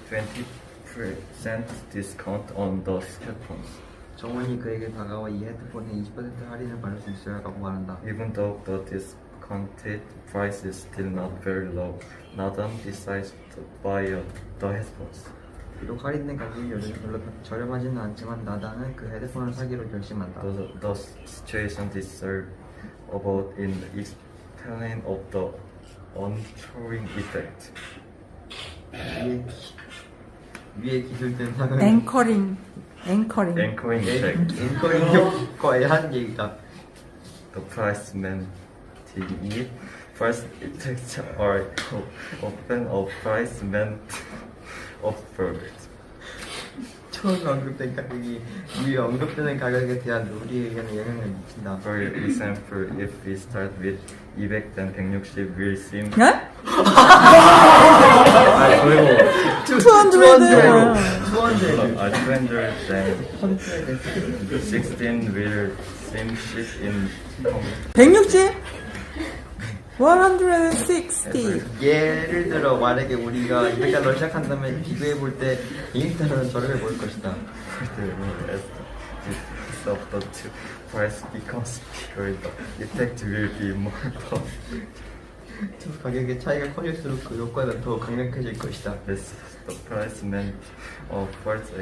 20% discount on those headphones." 정원이 그에게 다가와 이 헤드폰에 20% 할인을 받을 수 있어요라고 말한다. Even though the discounted price is still not very low, Nathan decides to buy the headphones. 비록 할인된 가격이 요즘 별로 저렴하지는 않지만 나다는 그 헤드폰을 사기로 결심한다. The situation deserves about in explaining of the untowing effect. 위에 기술된 상을 앵커링 effect. 앵커링 효과에 한 얘기다. The priceman technique. First effects are often a priceman offered. 처음 언급된 가격이 위에 언급되는 가격에 대한 우리에게는 영향을 미친다. For example, if we start with 200, then 160 will seem. 네? 200, then 16 will seem cheap in. 160? 160. 예를 들어 만약에 우리가 $200를 시작한다면 비교해 볼 때 $200는 저렴해 보일 것이다. As the of the two price becomes bigger, the effect will be more. 두 가격의 차이가 커질수록 그 효과는 더 강력해질 것이다. This the price meant first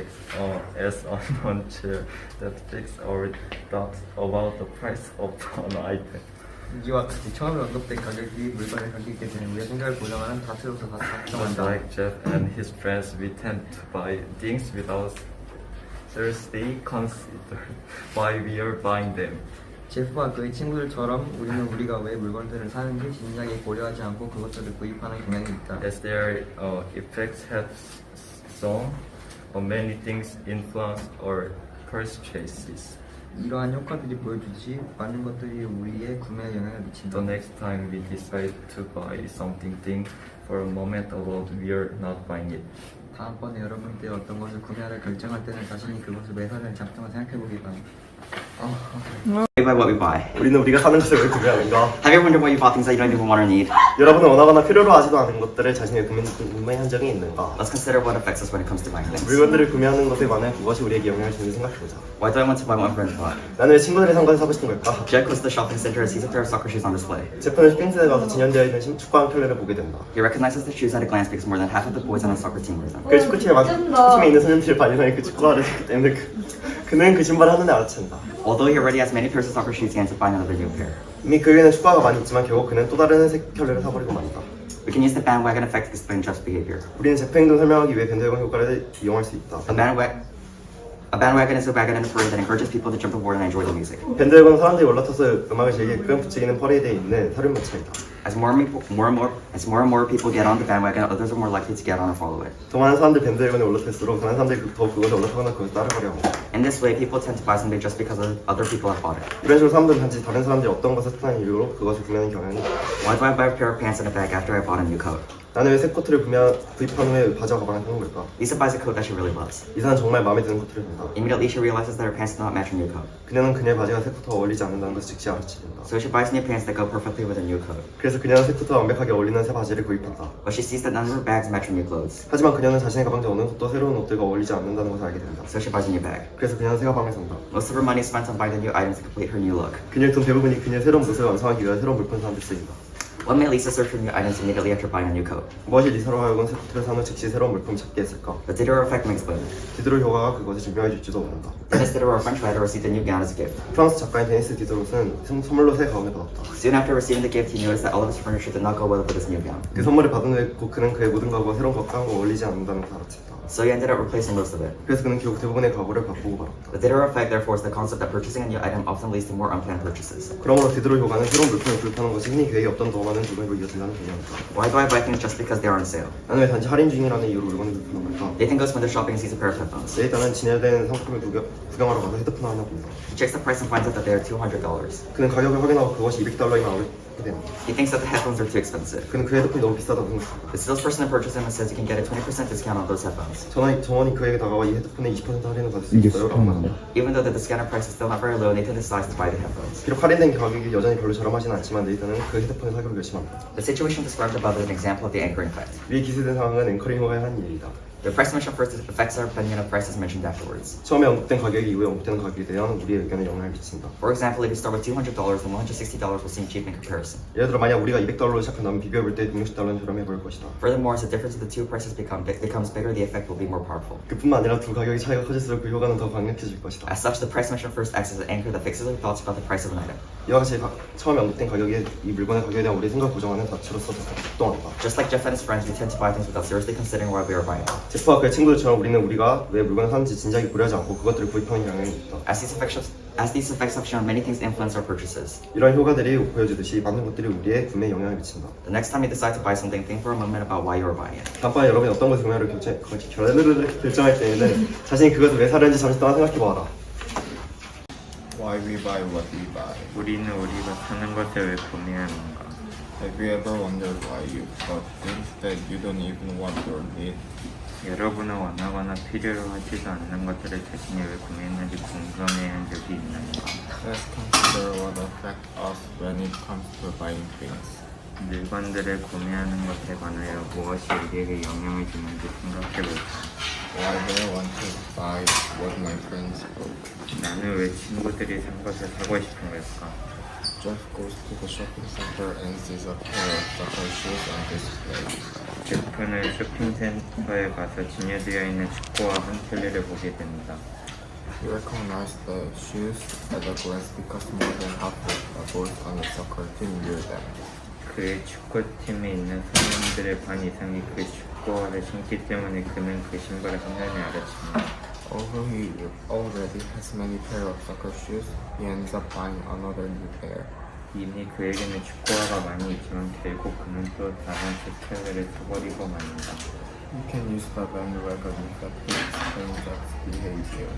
as unknown chair that fix our doubts about the price of an item. 이와 같이 처음에 언급된 가격이 물건의 가격에 대한 우리의 생각을 보장하는 다트로서 작동한다. Like Jeff and his friends, we tend to buy things without seriously consider why we are buying them. 제프와 그의 친구들처럼 우리는 우리가 왜 물건들을 사는지 진지하게 고려하지 않고 그것들을 구입하는 경향이 있다. As their effects have shown, many things influence our purchases. 이러한 효과들이 보여주듯이 많은 것들이 우리의 구매에 영향을 미친다. The next time we decide to buy something, think for a moment about we are not buying it. 다음번에 여러분들이 어떤 것을 구매하려 결정할 때는 자신이 그것을 매사는지 한번 생각해보기 바랍니다. By what we buy. 우리는 우리가 사는 것을 왜 구매하는가? Have you ever wondered why you bought things that you don't even want or need? 여러분은 원하거나 필요로 하지도 않은 것들을 자신의 구매한 적이 있는가? Let's consider what affects us when it comes to buying things. 물건들을 구매하는 것에 관해 그것이 우리에게 영향을 주는지 생각해보자. Why do I want to buy one friend's bought? 나는 왜 친구들의 산 것을 사고 싶은 걸까? Jack goes to the shopping center and sees a pair of soccer shoes on display. 제프는 쇼핑센터에 가서 진열되어 있는 축구 한 켤레를 보게 된다. He recognizes the shoes at a glance because more than half of the boys on the soccer team wears them. 그 축구팀에 있는 소년들이 반 이상이 그 축구화를 입기 때문에 그는 그 신발을 한눈에 알아챈다. Although he already has many pairs of soccer shoes, he ends up buying another new pair. 이미 그에게는 축구화가 많이 있지만 결국 그는 또 다른 색 켤레를 사버리고 만다. We can use the bandwagon effect to explain Jeff's behavior. 우리는 제프 행동을 설명하기 위해 밴드웨건 효과를 이용할 수 있다. A bandwagon is a wagon in a parade that encourages people to jump aboard and enjoy the music. 밴드웨건은 사람들이 올라타서 음악을 즐기게끔 부추기는 퍼레이드에 있는 사륜마차이다. As more and more people get on the bandwagon, others are more likely to get on or follow it. 더 많은 사람들이 밴드웨건에 올라탈수록 다른 사람들이 더 그것에 올라타거나 그것을 따라가려 하고. In this way, people tend to buy something just because other people have bought it. 이런 식으로 사람들은 단지 다른 사람들이 어떤 것을 샀다는 이유로 그것을 구매하는 경향이 있다. Why do I buy a pair of pants and a bag after I bought a new coat? 나는 왜 새 코트를 구입한 후에 바지와 가방을 사는 걸까? Lisa buys a coat that she really loves. 리사는 정말 마음에 드는 코트를 산다. Immediately, she realizes that her pants do not match her new coat. 그녀는 그녀의 바지가 새 코트와 어울리지 않는다는 것을 즉시 알아채는다. So she buys new pants that go perfectly with her new coat. 그래서 그녀는 새 코트와 완벽하게 어울리는 새 바지를 구입한다. But she sees that none of her bags match her new clothes. 하지만 그녀는 자신의 가방 중 어느 것도 새로운 옷들과 어울리지 않는다는 것을 알게 된다. So she buys a new bag. 그래서 그녀는 새 가방을 산다. Most of her money is spent on buying the new items to complete her new look. 그녀의 돈 대부분이 그녀의 새로운 모습을 완성하기 위해 새로운 물품을 사는 데 쓰인다. What made Lisa search for new items immediately after buying a new coat? 무엇이 리사로 하여금 새 코트를 산 후 즉시 새로운 물품을 찾게 했을까? The Diderot effect makes clear. 디드로 효과가 그것을 증명해 줄지도 모른다. Dennis Diderot, a French writer, received a new gown as a gift. 프랑스 작가인 데니스 디드롯은 선물로 새 가운을 받았다. Soon after receiving the gift, he noticed that all of his furniture did not go well with his new gown. 그 선물을 받은 후에 곧 그는 그의 모든 가구가 새로운 것과 어울리지 않는다는 것을 알아챘다. So he ended up replacing most of it. 그래서 그는 결국 대부분의 가구를 바꾸고 말았다. The Diderot effect, therefore, is the concept that purchasing a new item often leads to more unplanned purchases. 그러므로 디드로 효과는 새로운 물품을 구입하는 것이 흔히 계획이 없던 더 많은 구매로 이어진다는 개념이다. Why do I buy things just because they are on sale? 나는 왜 단지 할인 중이라는 이유로 물건을 구입하는 걸까? Nathan goes window shopping and sees a pair of headphones. 데이터는 진열된 상품을 구경하러 가서 헤드폰을 하나 본다. He checks the price and finds out that they are $200. 그는 가격을 확인하고 그것이 $200이면 알게 된다. He thinks that the headphones are too expensive. 그는 그 헤드폰이 너무 비싸다고 생각한다. The salesperson approaches him and says he can get a 20% discount on those headphones. 전원이 그에게 다가와 이 헤드폰에 20% 할인을 받을 수 있어요? 라고 말한다. Even though the discounted price is still not very low, Nathan decides to buy the headphones. 비록 할인된 가격이 여전히 별로 저렴하지는 않지만 네이터는 그 헤드폰을 사기로 결심한다. The situation described above is an example of the anchoring effect. 위에 기술된 상황은 앵커링 효과의 한 예이다. The price mentioned first affects our opinion of prices mentioned afterwards. 처음에 언급된 가격이 이후에 언급되는 가격에 대한 우리의 의견에 영향을 미친다. For example, if you start with $200, then $160 will seem cheap in comparison. 예를 들어 만약 우리가 $200로 시작한다면 비교해볼 때 $160는 저렴해 보일 것이다. Furthermore, as the difference of the two prices becomes bigger, the effect will be more powerful. 그뿐만 아니라 두 가격의 차이가 커질수록 그 효과는 더 강력해질 것이다. As such, the price mentioned first acts as an anchor that fixes our thoughts about the price of an item. 이와 같이 처음에 언급된 가격이 이 물건의 가격에 대한 우리의 생각 고정하는 닫히로서 작동한다. Just like Jeff and his friends, we tend to buy things without seriously considering why we are buying it. 제프와 그의 친구들처럼 우리가 왜 물건을 사는지 진작에 고려하지 않고 그것들을 구입하는 경향이 있다. As these effects have shown, many things influence our purchases. 이러한 효과들이 보여주듯이 많은 것들이 우리의 구매에 영향을 미친다. The next time you decide to buy something, think for a moment about why you are buying it. 다음번에 여러분이 어떤 것을 구매하려 결정할 때에는 자신이 그것을 왜 사려는지 잠시 동안 생각해봐라. Why we buy what we buy? 우리는 우리가 사는 것을 왜 구매하는가? Have you ever wondered why you bought things that you don't even want or need? 여러분은 원하거나 필요로 하지도 않는 것들을 자신이 왜 구매했는지 궁금해한 적이 있는가? Let's consider what affects us when it comes to buying things. 물건들을 구매하는 것에 관하여 무엇이 우리에게 영향을 주는지 생각해볼까? Why do I want to buy what my friends bought? 나는 왜 친구들이 산 것을 사고 싶은 걸까? Jeff goes to the shopping center and sees a pair of soccer shoes on display. 제프는 쇼핑센터에 가서 진열되어 있는 축구화 한 켤레를 보게 됩니다. He recognized the shoes at a glance because more than half of boys on the soccer team wear them. 그의 축구팀에 있는 사람들의 반 이상이 그 축구화를 신기 때문에 그는 그 신발을 한눈에 알아챕니다. Although he already has many pair of soccer shoes, he ends up buying another new pair. 이미 그에게는 축구화가 많이 있지만 결국 그는 또 다른 색 사버리고 맙니다. You can use the bandwagon effect to explain Jeff's behavior.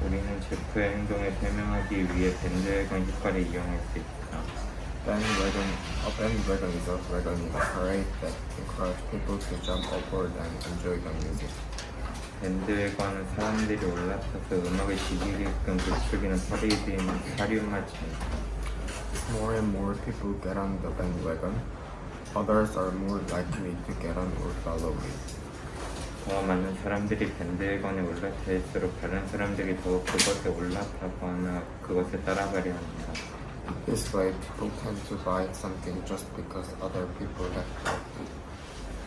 우리는 제프의 행동을 설명하기 위해 밴드웨건 효과를 이용할 수 있다. A bandwagon is a wagon in a parade that encourages people to jump aboard and enjoy the music. 밴드웨건은 사람들이 올라타서 음악을 즐기게끔 부추기는 퍼레이드인 사륜마차이다. More and more people get on the bandwagon, others are more likely to get on or follow it. 더 많은 사람들이 밴드웨건에 올라탈수록 다른 사람들이 더욱 그것에 올라타거나 그것을 따라가려 합니다. This way, people tend to buy something just because other people have bought it.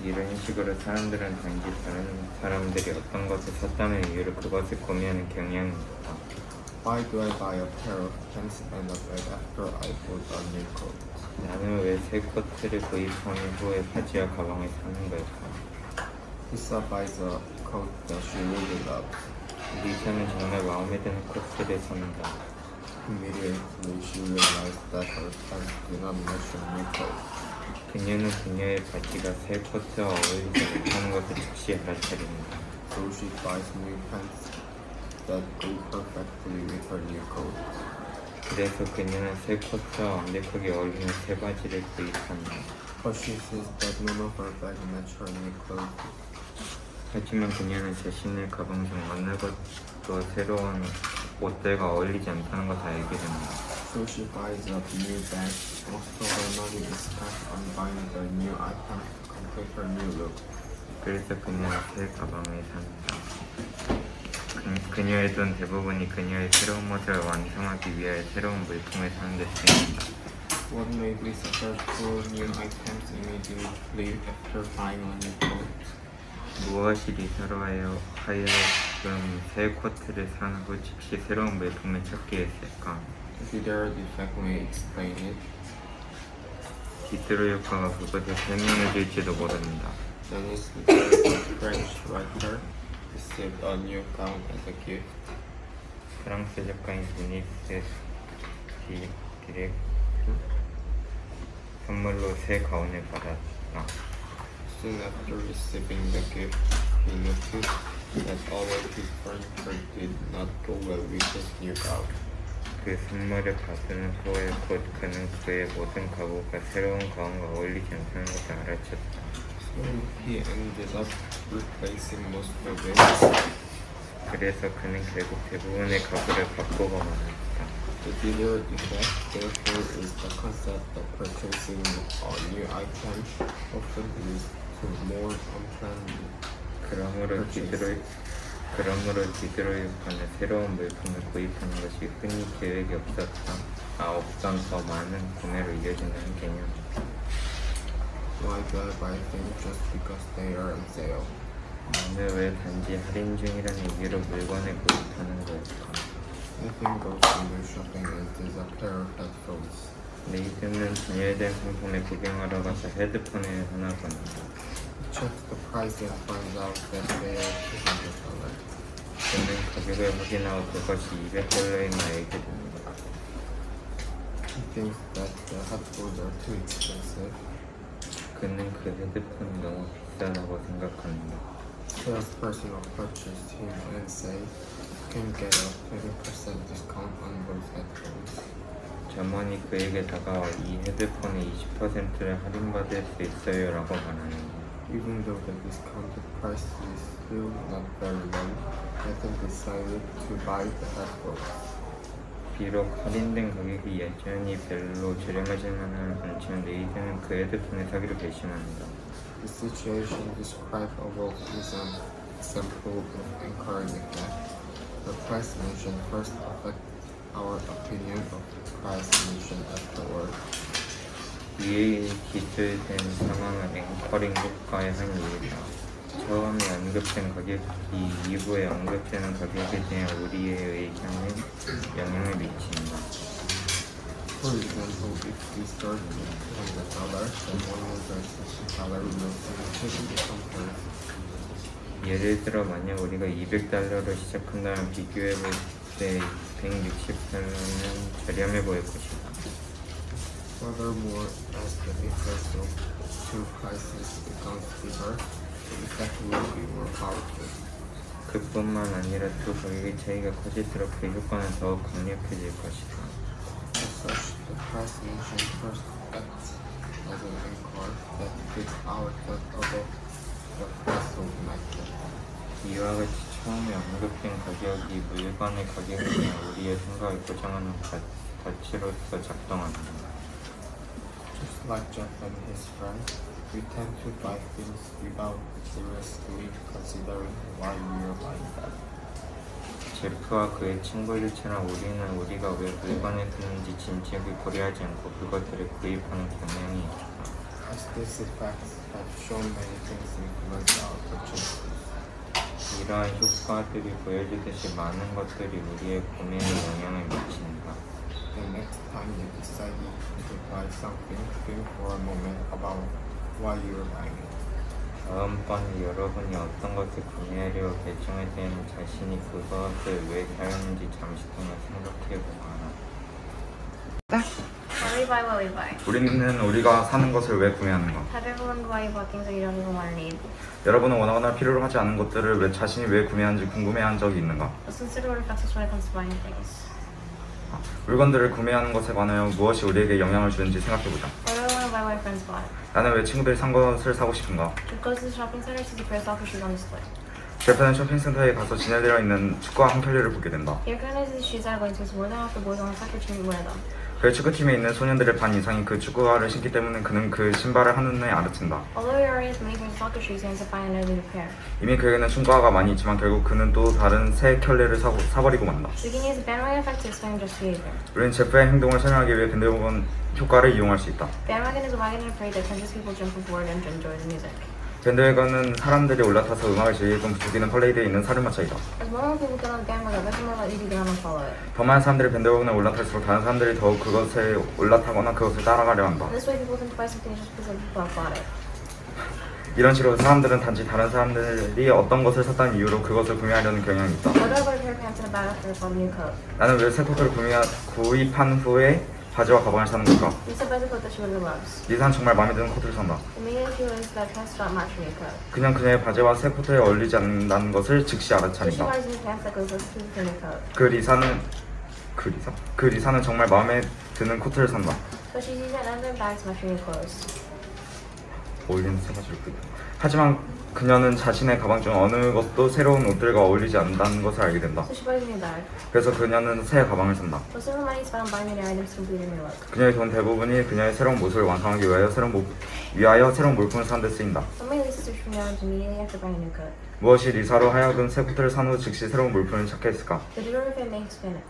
이런 식으로 사람들은 단지 다른 사람들이 어떤 것을 샀다는 이유로 그것을 구매하는 경향이 있다. Why do I buy a pair of pants and a bag after I bought a new coat? 나는 왜 새 코트를 구입한 후에 바지와 가방을 사는 걸까? Lisa buys a coat that she really loves. 리사는 정말 마음에 드는 코트를 산다. Immediately she realized that her pants did not match her new coat. 그녀는 그녀의 바지가 새 코트와 어울리지 못하는 것을 즉시 알아차린다. So she buys new pants that go perfectly with her new coat. 그래서 그녀는 새 코트와 완벽하게 어울리는 새 바지를 구입한다. But she says that none of her bags match her new clothes. 하지만 그녀는 자신의 가방 중 어느 것도 새로운 옷들과 어울리지 않다는 것을 알게 된다. So she buys a new bag, also her money is spent on buying the new item to complete her new look. 그래서 그녀는 새 가방을 산다. 그녀의 돈 대부분이 그녀의 새로운 모습을 완성하기 위해 새로운 물품을 사는 데 쓰인다. What made Lisa search for new items immediately after buying a new coat? 무엇이 리사로 하여금 새 코트를 산 후 즉시 새로운 물품을 찾게 했을까? If you dare defectly explain it, 디트로 효과가 그것을 설명해 줄지도 모른다. Dennis, the French writer, received a new gown as a gift. 프랑스 작가인 데니스 디렉 선물로 새 가운을 받았다. Soon after receiving the gift, he noticed that all of his furniture did not go well with his new gown. 그 선물을 받은 후에 곧 그는 그의 모든 가구가 새로운 가운과 어울리지 않다는 것을 알아챘다. So he ended up replacing most of it. 그래서 그는 결국 대부분의 가구를 바꾸고 말았다. The bigger defect, therefore, is the concept of purchasing a new item often leads to more unplanned 그러므로 디드로이프는 새로운 물품을 구입하는 것이 흔히 계획이 없던 더 많은 구매로 이어진다는 개념이다. Why do I buy things just because they are on sale? 나는 왜 단지 할인 중이라는 이유로 물건을 구입하는 걸까? Nathan goes to new shopping and sees a pair of headphones. 네이트는 진열된 상품을 구경하러 가서 헤드폰을 하나 본다. Checks the price and finds out that they are $200. 그는 가격을 확인하고 그것이 $200임을 알게 됩니다. He thinks that the headphones are too expensive. 그는 그 헤드폰이 너무 비싸다고 생각합니다. Salesperson approaches him and says, "Can you get a 20% discount on those headphones?" 점원이 그에게 다가와 이 헤드폰에 20%를 할인받을 수 있어요 라고 말하는다. Even though the discounted price is still not very low, Nathan decided to buy the headphones. 비록 할인된 가격이 여전히 별로 저렴하지만은 않지만 네이트는 그 헤드폰을 사기로 결심한다. The situation described above is an example of anchoring effect. The price mentioned first affects our opinion of the price mentioned afterward. 위에 기술된 상황은 앵커링 효과의 한 예이다. 처음에 언급된 가격이 이후에 언급되는 가격에 대한 우리의 의견에 영향을 미친다. For example, if we start with $200, then one user $60 will significantly compare. 예를 들어 만약 우리가 $200로 시작한다면 비교해 볼 때 $160는 저렴해 보일 것이다. Furthermore, as the difference of two prices becomes bigger, the effect will be more powerful. 그뿐만 아니라 두 가격의 차이가 커질수록 그 효과는 더욱 강력해질 것이다. As such, the price mentioned first acts as an anchor that fits our thought above the price of matter. 이와 같이 처음에 언급된 가격이 물건의 가격에 대한 우리의 생각을 고정하는 가치로서 작동한다. Just like Jeff and his friends, we tend to buy things without seriously considering why we are buying them. 제프와 그의 친구들처럼 우리는 우리가 왜 물건을 사는지 진지하게 고려하지 않고 그것들을 구입하는 경향이 있다. As these effects have shown, many things influence our purchases. 이러한 효과들이 보여주듯이 많은 것들이 우리의 구매에 영향을 미친다. The next time you decide to buy something, think for a moment about why you're buying it. 다음번 여러분이 어떤 것을 구매하려 결정할 때는 자신이 그것을 왜 사용하는지 잠시 동안 생각해보거라. Why we buy what we buy? 우리는 우리가 사는 것을 왜 구매하는가? Have everyone why you bought things that you don't even want to need? 여러분은 원하거나 필요로 하지 않은 것들을 왜 자신이 왜 구매하는지 궁금해한 적이 있는가? Let's consider what affects us when it comes to buying things. 물건들을 구매하는 것에 관하여 무엇이 우리에게 영향을 주는지 생각해보자. Why do I want to buy what my friends bought? 나는 왜 친구들이 산 것을 사고 싶은가? Should go to the shopping center to see for soccer shoes on display. 제프는 쇼핑센터에 가서 진열되어 있는 축구와 한 켤레를 보게 된다. He recognizes the shoes that are going to his more than half the boys on the soccer team wear them. 그 축구팀에 있는 소년들의 반 이상이 그 축구화를 신기 때문에 그는 그 신발을 한눈에 알아챈다. Although he already has many pairs of soccer shoes, he ends up buying another new pair. 이미 그에게는 축구화가 많이 있지만 결국 그는 또 다른 새 켤레를 사버리고 만다. We can use the bandwagon effect to explain just behavior. 우리는 제프의 행동을 설명하기 위해 밴드웨건 효과를 이용할 수 있다. Bandwagon is a wagon in a parade that turns people jump aboard and enjoy the music. 밴드웨건은 사람들이 올라타서 음악을 즐기고 즐기는 퍼레이드에 있는 사륜마차이다. As more and more people get on the bandwagon, less and more likely to get on and follow it. 더 많은 사람들이 밴드웨건에 올라탈수록 다른 사람들이 더욱 그것에 올라타거나 그것을 따라가려 한다. And this way, people tend to buy something just because other people have bought it. 이런 식으로 사람들은 단지 다른 사람들이 어떤 것을 샀다는 이유로 그것을 구매하려는 경향이 있다. Why do I buy a pair of pants and a bag after I bought a new coat? 나는 왜 새 코트를 구입한 후에 바지와 가방을 사는 걸까? Lisa buys a coat that she really loves. 리사는 정말 마음에 드는 코트를 산다. Immediately she realizes that pants do not match her new coat. 그냥 그녀의 바지와 새 코트에 어울리지 않는다는 것을 즉시 So she 알아차린다. buys new pants that goes with her new coat. 그 리사는 정말 마음에 드는 코트를 산다. So she sees another bag to match her new clothes. 어울리는 새 바지를 구입한다. 하지만 그녀는 자신의 가방 중 어느 것도 새로운 옷들과 어울리지 않는다는 것을 알게 된다. So she buys a new bag. 그래서 그녀는 새 가방을 산다. Most of her money is spent on buying new items to complete her new look. 그녀의 돈 대부분이 그녀의 새로운 모습을 완성하기 위하여 새로운 물품을 사는 데 쓰인다. Some of my Lisa search for new items immediately after buying a new coat. 무엇이 리사로 하여금 새 코트를 산 후 즉시 새로운 물품을 찾게 했을까? The Diderot effect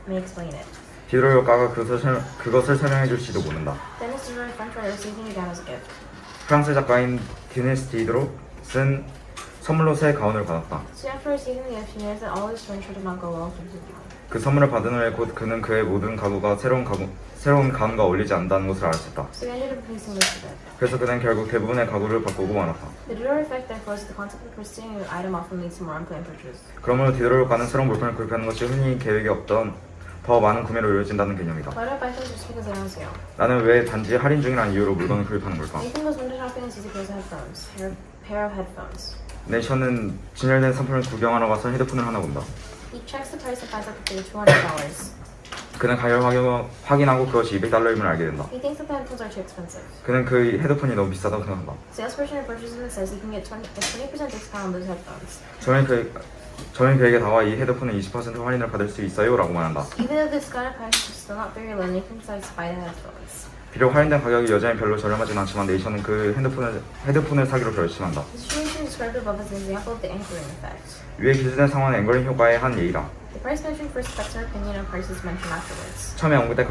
may explain it. 디드로 효과가 그것을 설명해 줄지도 모른다. Dennis Diderot, French writer, received a new gown as a gift. 프랑스 작가인 디니스 디드롯은 선물로 새 가운을 받았다. Soon after receiving the gift, she noticed that all his furniture did not go well with the gown. 그 선물을 받은 후에 곧 그는 그의 모든 가구가 새로운 가운과 어울리지 않는다는 것을 알았다. So he ended up replacing most of it. 그래서 그는 결국 대부분의 가구를 바꾸고 말았다. The Diderot effect, therefore, is the concept of pursuing an item often leads to more unplanned purchases. 그러므로 디드로 효과는 새로운 물품을 구입하는 것이 흔히 계획이 없던 더 많은 구매로 이루어진다는 개념이다. Why do I buy things just because they're on sale? 나는 왜 단지 할인 중이라는 이유로 물건을 구입하는 걸까? Nathan goes window shopping and sees a pair of headphones. Pair of headphones. 네이션은 진열된 상품을 구경하러 가서 헤드폰을 하나 본다. He checks the price and finds out that they are $200. 그는 가격을 확인하고 그것이 $200임을 알게 된다. He thinks that the headphones are too expensive. 그는 그 헤드폰이 너무 비싸다고 생각한다. Salesperson approaches him and says he can get a 20% discount on those headphones. 저는 그에게 나와 이 헤드폰에 20% 할인을 받을 수 있어요? 라고 말한다. Even though the discounted price is still not very low, Nathan decides to buy the headphones. 비록 할인된 가격이 여전히 별로 저렴하진 않지만 네이션은 그 헤드폰을 사기로 결심한다. The situation described above is an example of the anchoring effect. 위에 기술된 상황은 앵거링 효과의 한 예이다. The price mentioned first affects our opinion on prices mentioned afterwards. 처음에 언급된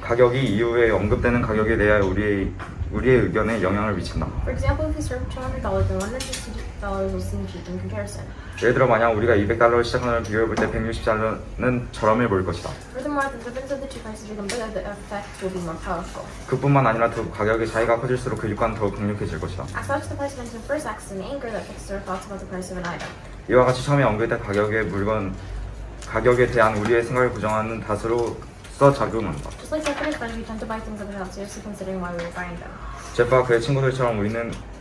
가격이 이후에 언급되는 가격에 대해 우리의 의견에 영향을 미친다. For example, if we serve $200, then $160 will seem cheap in comparison. 예를 들어 만약 우리가 $200를 시작하는 비교해 볼 때 $160는 저렴해 보일 것이다. Furthermore, the difference of the two prices become bigger, the effect will be more powerful. 그뿐만 아니라 두 가격의 차이가 커질수록 그 효과는 더욱 강력해질 것이다. As such, the price mentioned first acts as an anchor that fixes our thoughts about the price of an item. 이와 같이 처음에 언급된 가격에 대한 우리의 생각을 고정하는 다스로서 작용한다. Just like Jeff and his friends, we tend to buy things without seriously considering why we were buying them. 제프와 그의 친구들처럼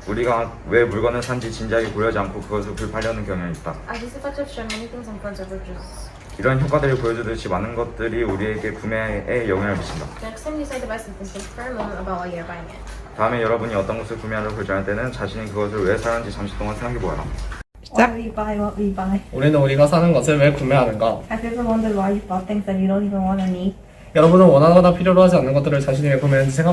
우리가 왜 물건을 산지 진지하게 고려하지 않고 그것을 구입하려는 경향이 있다. As these effects have shown, many things influence our purchases. 이런 효과들이 보여주듯이 많은 것들이 우리에게 구매에 영향을 미친다. The next time you decide to buy something, think for a moment about why you're buying it. 다음에 여러분이 어떤 것을 구매하려고 결정할 때는 자신이 그것을 왜 사는지 잠시 동안 생각해 보아라. Why we buy what we buy? 우리는 우리가 사는 것을 왜 구매하는가? Have you ever wondered why you bought things that you don't even want to need? 여러분은 원하거나 필요로 하지 않는 것들을 자신이 왜 구매하는지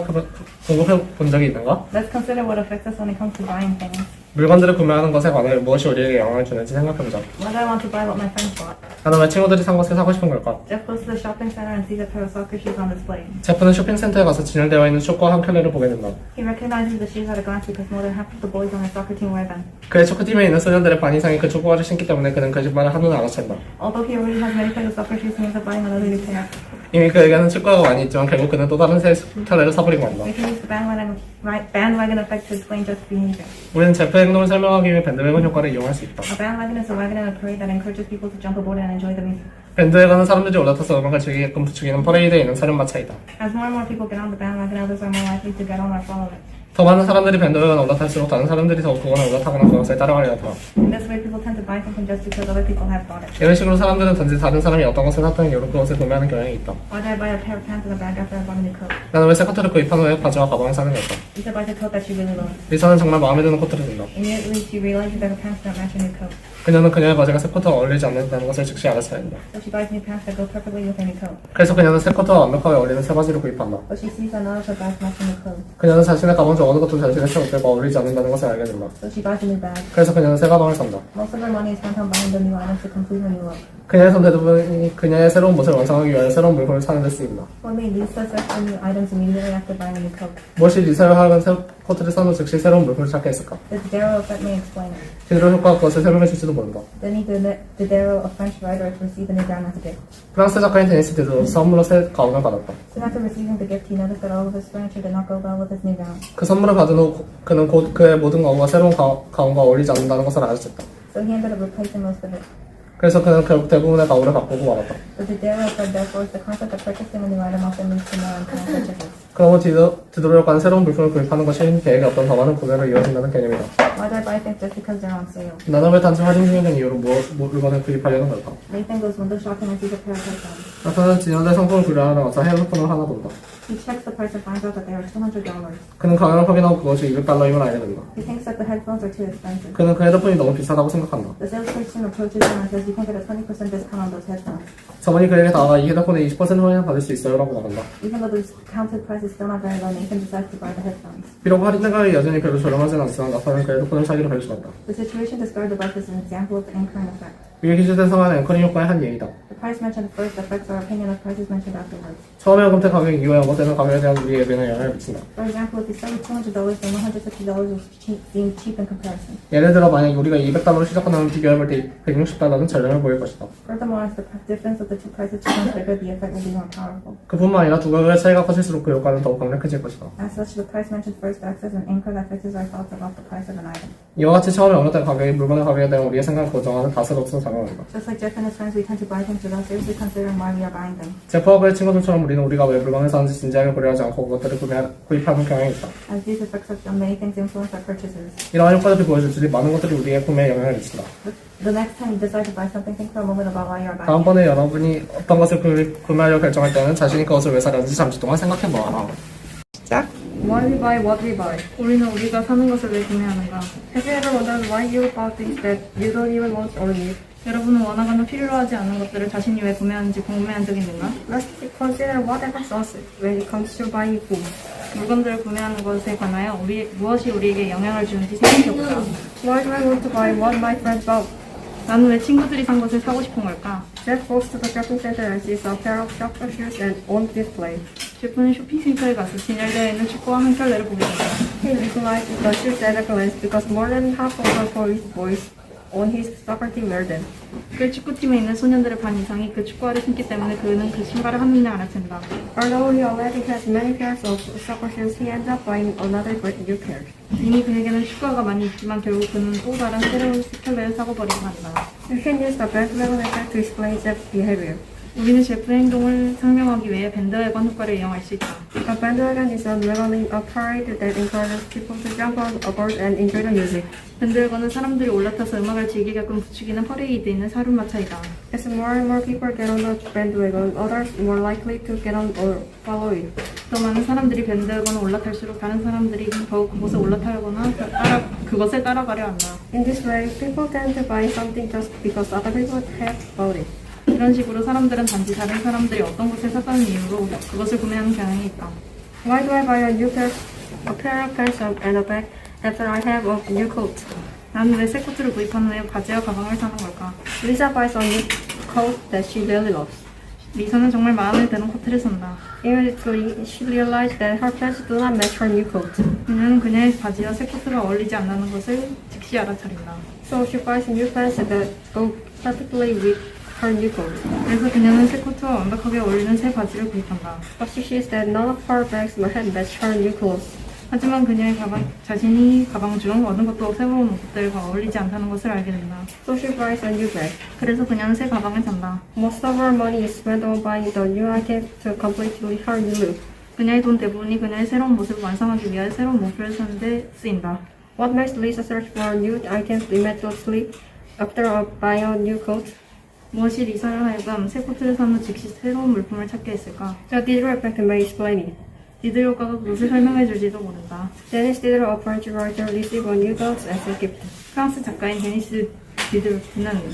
궁금해 본 적이 있는가? Let's consider what affects us when it comes to buying things. 물건들을 구매하는 것에 관해 무엇이 우리에게 영향을 주는지 생각해보자. Why do I want to buy what my friends bought? 나는 왜 친구들이 산 것을 사고 싶은 걸까? Jeff goes to the shopping center and sees a pair of soccer shoes on display. 제프는 쇼핑센터에 가서 진열되어 있는 축구와 한 켤레를 보게 된다. He recognizes the shoes at a glance because more than half of the boys on his soccer team wear them. 그의 축구팀에 있는 소년들의 반 이상이 그 축구화를 신기 때문에 그는 그 신발을 한눈에 알아챈다. Although he already has many pairs of soccer shoes, he ends up buying another new pair. 이미 그에게는 축구화가 많이 있지만 결국 그는 또 다른 새 켤레를 사버리고 만다. We can use the bandwagon effect to explain Jeff's behavior. 우리는 제프의 행동을 설명하기 위해 밴드웨건 효과를 이용할 수 있다. A bandwagon is a wagon in a parade that encourages people to jump aboard and enjoy the music. 밴드웨건은 사람들이 올라타서 음악을 즐기게끔 부추기는 퍼레이드에 있는 사륜마차이다. As more and more people get on the bandwagon, others are more likely to get on or follow it. 더 많은 사람들이 밴드웨건을 올라탈수록 다른 사람들이 더욱 그거나 올라타거나 그것에 따라가려 하더라. In this way, people tend to buy something just because other people have bought it. 이런 식으로 사람들은 단지 다른 사람이 어떤 것을 샀다는 이유로 그것을 구매하는 경향이 있다. Why did I buy a pair of pants in a bag after I bought a new coat? 나는 왜 새 코트를 구입한 후에 바지와 가방을 사는 걸까? Lisa buys a coat that she really loves. 리사는 정말 마음에 드는 코트를 든다. Immediately, she realizes that her pants don't match her new coat. 그녀는 그녀의 바지가 새 코트와 어울리지 않는다는 것을 즉시 알아차야 한다. So she buys new pants that go perfectly with her new coat. 그래서 그녀는 새 코트와 완벽하게 어울리는 새 바지를 구입한다. But she sees that none of her bags match her new coat. 그녀는 자신의 가방 중 어느 것도 자신의 새 옷들과 어울리지 않는다는 것을 알게 된다. So she buys a new bag. 그래서 그녀는 새 가방을 산다. Most of her money is spent on buying the new items to complete her new look. 그녀의 손 대부분이 그녀의 새로운 모습을 완성하기 위하여 새로운 물건을 사는 데 쓰인다. For me, Lisa searches for new items immediately after buying a new coat. 무엇이 리사를 하여금 새 코트를 산 후 즉시 새로운 물건을 찾게 했을까? The Darrow effect may explain it. 디드로 효과가 그것을 설명해 줄지도 모른다. Denis Diderot, a French writer, received a new gown as a gift. 프랑스 작가인 데니스 디드로 선물로 새 가방을 받았다. Soon after receiving the gift, he noticed that all of his furniture did not go well with his new gown. 그 선물을 받은 후 그는 곧 그의 모든 가구가 새로운 가방과 어울리지 않는다는 것을 알아챘다. So he ended up replacing most of it. 그래서 그는 결국 대부분의 가구를 바꾸고 말았다. The Diderot effect, therefore, is the concept of purchasing a new item often leads to more unplanned purchases. 그러므로 디드로 효과는 새로운 물품을 구입하는 것이 계획에 없던 더 많은 구매로 이어진다는 개념이다. Why do I buy things just because they're on sale? 나는 왜 단지 할인 중이라는 이유로 물건을 구입하려는 걸까? Nathan goes window shopping and sees a pair of headphones. 나타난 진열된 상품을 구매하러 와서 헤드폰을 하나 본다. He checks the price and finds out that they are $200. 그는 가격을 확인하고 그것이 $200임을 알게 된다. He thinks that the headphones are too expensive. 그는 그 헤드폰이 너무 비싸다고 생각한다. The salesperson approaches him and says you can get a 20% discount on those headphones. 저번이 그에게 다가가 이 헤드폰에 20% 할인을 받을 수 있어요 라고 말한다. Even though the discounted price is still not very low, Nathan decides to buy the headphones. 비록 할인된 가격이 여전히 별로 저렴하진 않지만 나타나는 그 헤드폰을 사기로 결심한다. The situation described above is an example of the anchoring effect. 위에 기술된 상황은 앵커링 효과의 한 예이다. The price mentioned first affects our opinion of prices mentioned afterwards. 처음에 언급된 가격 이후에 언급되는 가격에 대한 우리의 예비는 영향을 미친다. For example, if we start with $200, then $150 will seem cheap in comparison. 예를 들어 만약 우리가 $200로 시작한다면 비교해볼 때 $160는 전량을 보일 것이다. Furthermore, as the difference of the two prices becomes bigger, the effect will be more powerful. 그뿐만 아니라 두 가격의 차이가 커질수록 그 효과는 더욱 강력해질 것이다. As such, the price mentioned first acts as an anchor that fixes our thoughts about the price of an item. 이와 같이 처음에 언급된 가격이 물건의 가격에 대한 우리의 생각을 고정하는 다스로서 작용한다. Just like Jeff and his friends, we tend to buy things without seriously considering why we are buying them. 제프와 그의 친구들처럼 우리는 우리가 왜 물건을 사는지 진지하게 고려하지 않고 그것들을 구입하는 경향이 있다. As these effects have shown, many things influence our purchases. 이러한 효과들이 보여줄수록 많은 것들이 우리의 구매에 영향을 미친다. The next time you decide to buy something, think for a moment about why you are buying it. 다음번에 여러분이 어떤 것을 구매하려고 결정할 때는 자신이 그것을 왜 사려는지 잠시 동안 생각해보아라. 시작! Why we buy what we buy. 우리는 우리가 사는 것을 왜 구매하는가. Have you ever wondered why you bought things that you don't even want or need? 여러분은 원하거나 필요로 하지 않는 것들을 자신이 왜 구매하는지 궁금해한 적이 있는가? Let's consider what affects us when it comes to buying food. 물건들을 구매하는 것에 관하여 무엇이 우리에게 영향을 주는지 생각해보자. Why do I want to buy what my friends bought? 나는 왜 친구들이 산 것을 사고 싶은 걸까? Jeff goes to the shopping center and sees a pair of soccer shoes and on display. 제프는 쇼핑센터에 가서 진열되어 있는 축구와 한 켤레를 보게 된다. He recognizes the shoes at a glance because more than half of the boys on his soccer team wear them. 그 축구팀에 있는 소년들의 반 이상이 그 축구화를 신기 때문에 그는 그 신발을 한눈에 알아챈다. Although he already has many pairs of soccer shoes, he ends up buying another new pair. 이미 그에게는 축구화가 많이 있지만 결국 그는 또 다른 새로운 켤레를 사고 버리고 한다. You can use the bandwagon effect to explain Jeff's behavior. 우리는 제프의 행동을 설명하기 위해 밴드웨건 효과를 이용할 수 있다. A bandwagon is a wagon, a parade that encourages people to jump on aboard and enjoy the music. 밴드웨건은 사람들이 올라타서 음악을 즐기게끔 부추기는 퍼레이드에 있는 사륜마차이다. As more and more people get on the bandwagon, others more likely to get on or follow it. 더 많은 사람들이 밴드웨건에 올라탈수록 다른 사람들이 더욱 그곳에 올라타거나 그것에 따라가려 한다. In this way, people tend to buy something just because other people have bought it. 이런 이런 식으로 사람들은 단지 다른 사람들이 어떤 것을 샀다는 이유로 그것을 구매하는 경향이 있다. Why do I buy a pair of pants and a bag after I have a new coat? 나는 왜 새 코트를 구입한 후에 바지와 가방을 사는 걸까? Lisa buys a new coat that she really loves. 리사는 정말 마음에 드는 코트를 산다. Immediately, she realized that her pants do not match her new coat. 그녀는 그녀의 바지와 새 코트가 어울리지 않는 것을 즉시 알아차린다. So she buys new pants that go perfectly with her new coat. 그래서 그녀는 새 코트와 완벽하게 어울리는 새 바지를 구입한다. But she sees that none of her bags match her new clothes. 하지만 그녀의 자신이 가방 중 어느 것도 새로운 옷들과 어울리지 않다는 것을 알게 된다. So she buys a new bag. 그래서 그녀는 새 가방을 산다. Most of her money is spent on buying the new item to complete her new look. 그녀의 돈 대부분이 그녀의 새로운 모습을 완성하기 위해 새로운 목표를 사는 데 쓰인다. What makes Lisa search for new items immediately after buying a new coat? 무엇이 리사를 하여금 새 코트를 산 후 즉시 새로운 물품을 찾게 했을까? The Diderot effect may explain it. 디들 효과가 그것을 설명해 줄지도 모른다. Dennis Diderot, a French writer, received a new coat as a gift. 프랑스 작가인 데니스 디드로트는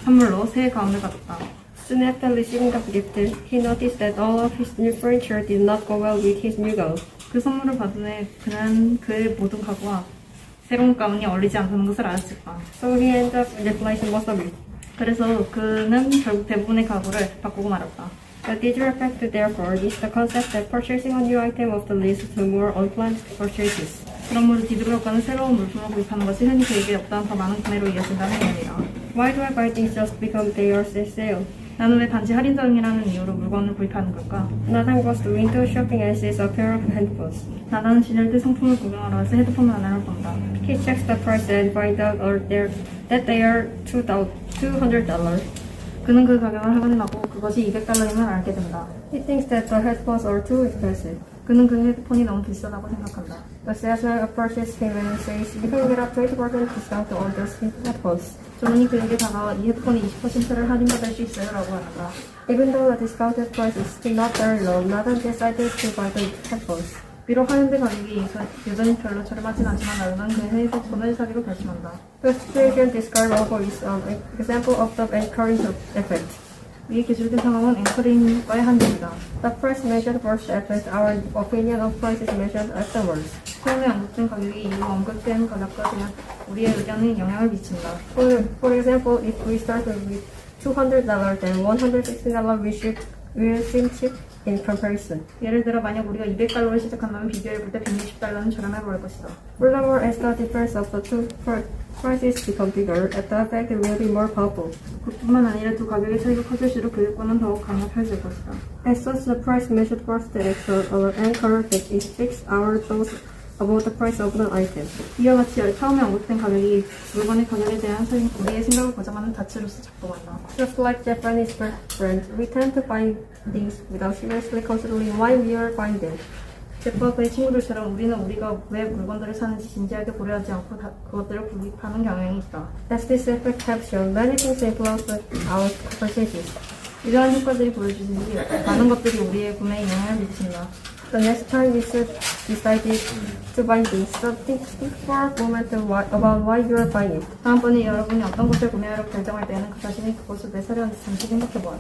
선물로 새 가운을 받았다. Soon after receiving the gift, he noticed that all of his new furniture did not go well with his new gown. 그 선물을 받은 후에 그는 그의 모든 가구와 새로운 가운이 어울리지 않다는 것을 알았을까. So he ended up replacing most of it. 그래서 그는 결국 대부분의 가구를 바꾸고 말았다. The Diderot effect, therefore, is the concept that purchasing a new item of the leads to more unplanned purchases. 그러므로 디드로 효과는 새로운 물품을 구입하는 것이 흔히 계획에 없던 더 많은 구매로 이어진다는 의미다. Why do I buy things just because they are on sale? 나는 왜 단지 할인성이라는 이유로 물건을 구입하는 걸까? Nathan goes to window shopping and sees a pair of headphones. 나는 진열대 상품을 구경하러 와서 헤드폰 하나를 본다. He checks the price and finds out that they are $200. 그는 그 가격을 확인하고 그것이 $200이면 알게 된다. He thinks that the headphones are too expensive. 그는 그 헤드폰이 너무 비싸다고 생각한다. The salesman approaches him and says, "You can get a 20% discount on those headphones." 조문이 그에게 다가와 이 헤드폰이 20%를 할인받을 수 있어요 라고 한다. Even though the discounted price is still not very low, Nathan decided to buy the headphones. 비록 할인된 가격이 여전히 별로 저렴하진 않지만 나는 그 헤드폰을 사기로 결심한다. The situation described above is an example of the anchoring effect. 위에 기술된 상황은 앵커링 효과의 한 예입니다. The price measured first affects our opinion of prices measured afterwards. 처음에 언급된 가격이 이후 언급된 가격과 대한 우리의 의견에 영향을 미친다. For example, if we start with $200, then $160 will seem cheap in comparison. 예를 들어 만약 우리가 $200를 시작한다면 비교해볼 때 $160는 저렴해 보일 것이다. Furthermore, as the difference of the two prices become bigger, the effect will be more powerful. 그뿐만 아니라 두 가격의 차이가 커질수록 그 효과는 더욱 강력해질 것이다. As such, the price measured first acts on our anchor that it fixes our thoughts about the price of an item. 이와 같이 처음에 언급된 가격이 물건의 가격에 대한 우리의 생각을 고정하는 닫히로서 작동한다. Just like Japanese friends, we tend to buy things without seriously considering why we are buying them. 잭과 그의 친구들처럼 우리는 우리가 왜 물건들을 사는지 진지하게 고려하지 않고 그것들을 구입하는 경향이 있다. As this effect has shown, many things influence our purchases. 이러한 효과들이 보여주듯이 많은 것들이 우리의 구매에 영향을 미친다. The next time you decided to buy things, think for a moment about why you are buying it. 다음번에 여러분이 어떤 것을 구매하려 결정할 때는 그 자신이 그것을 왜 사려는지 잠시 생각해보아라.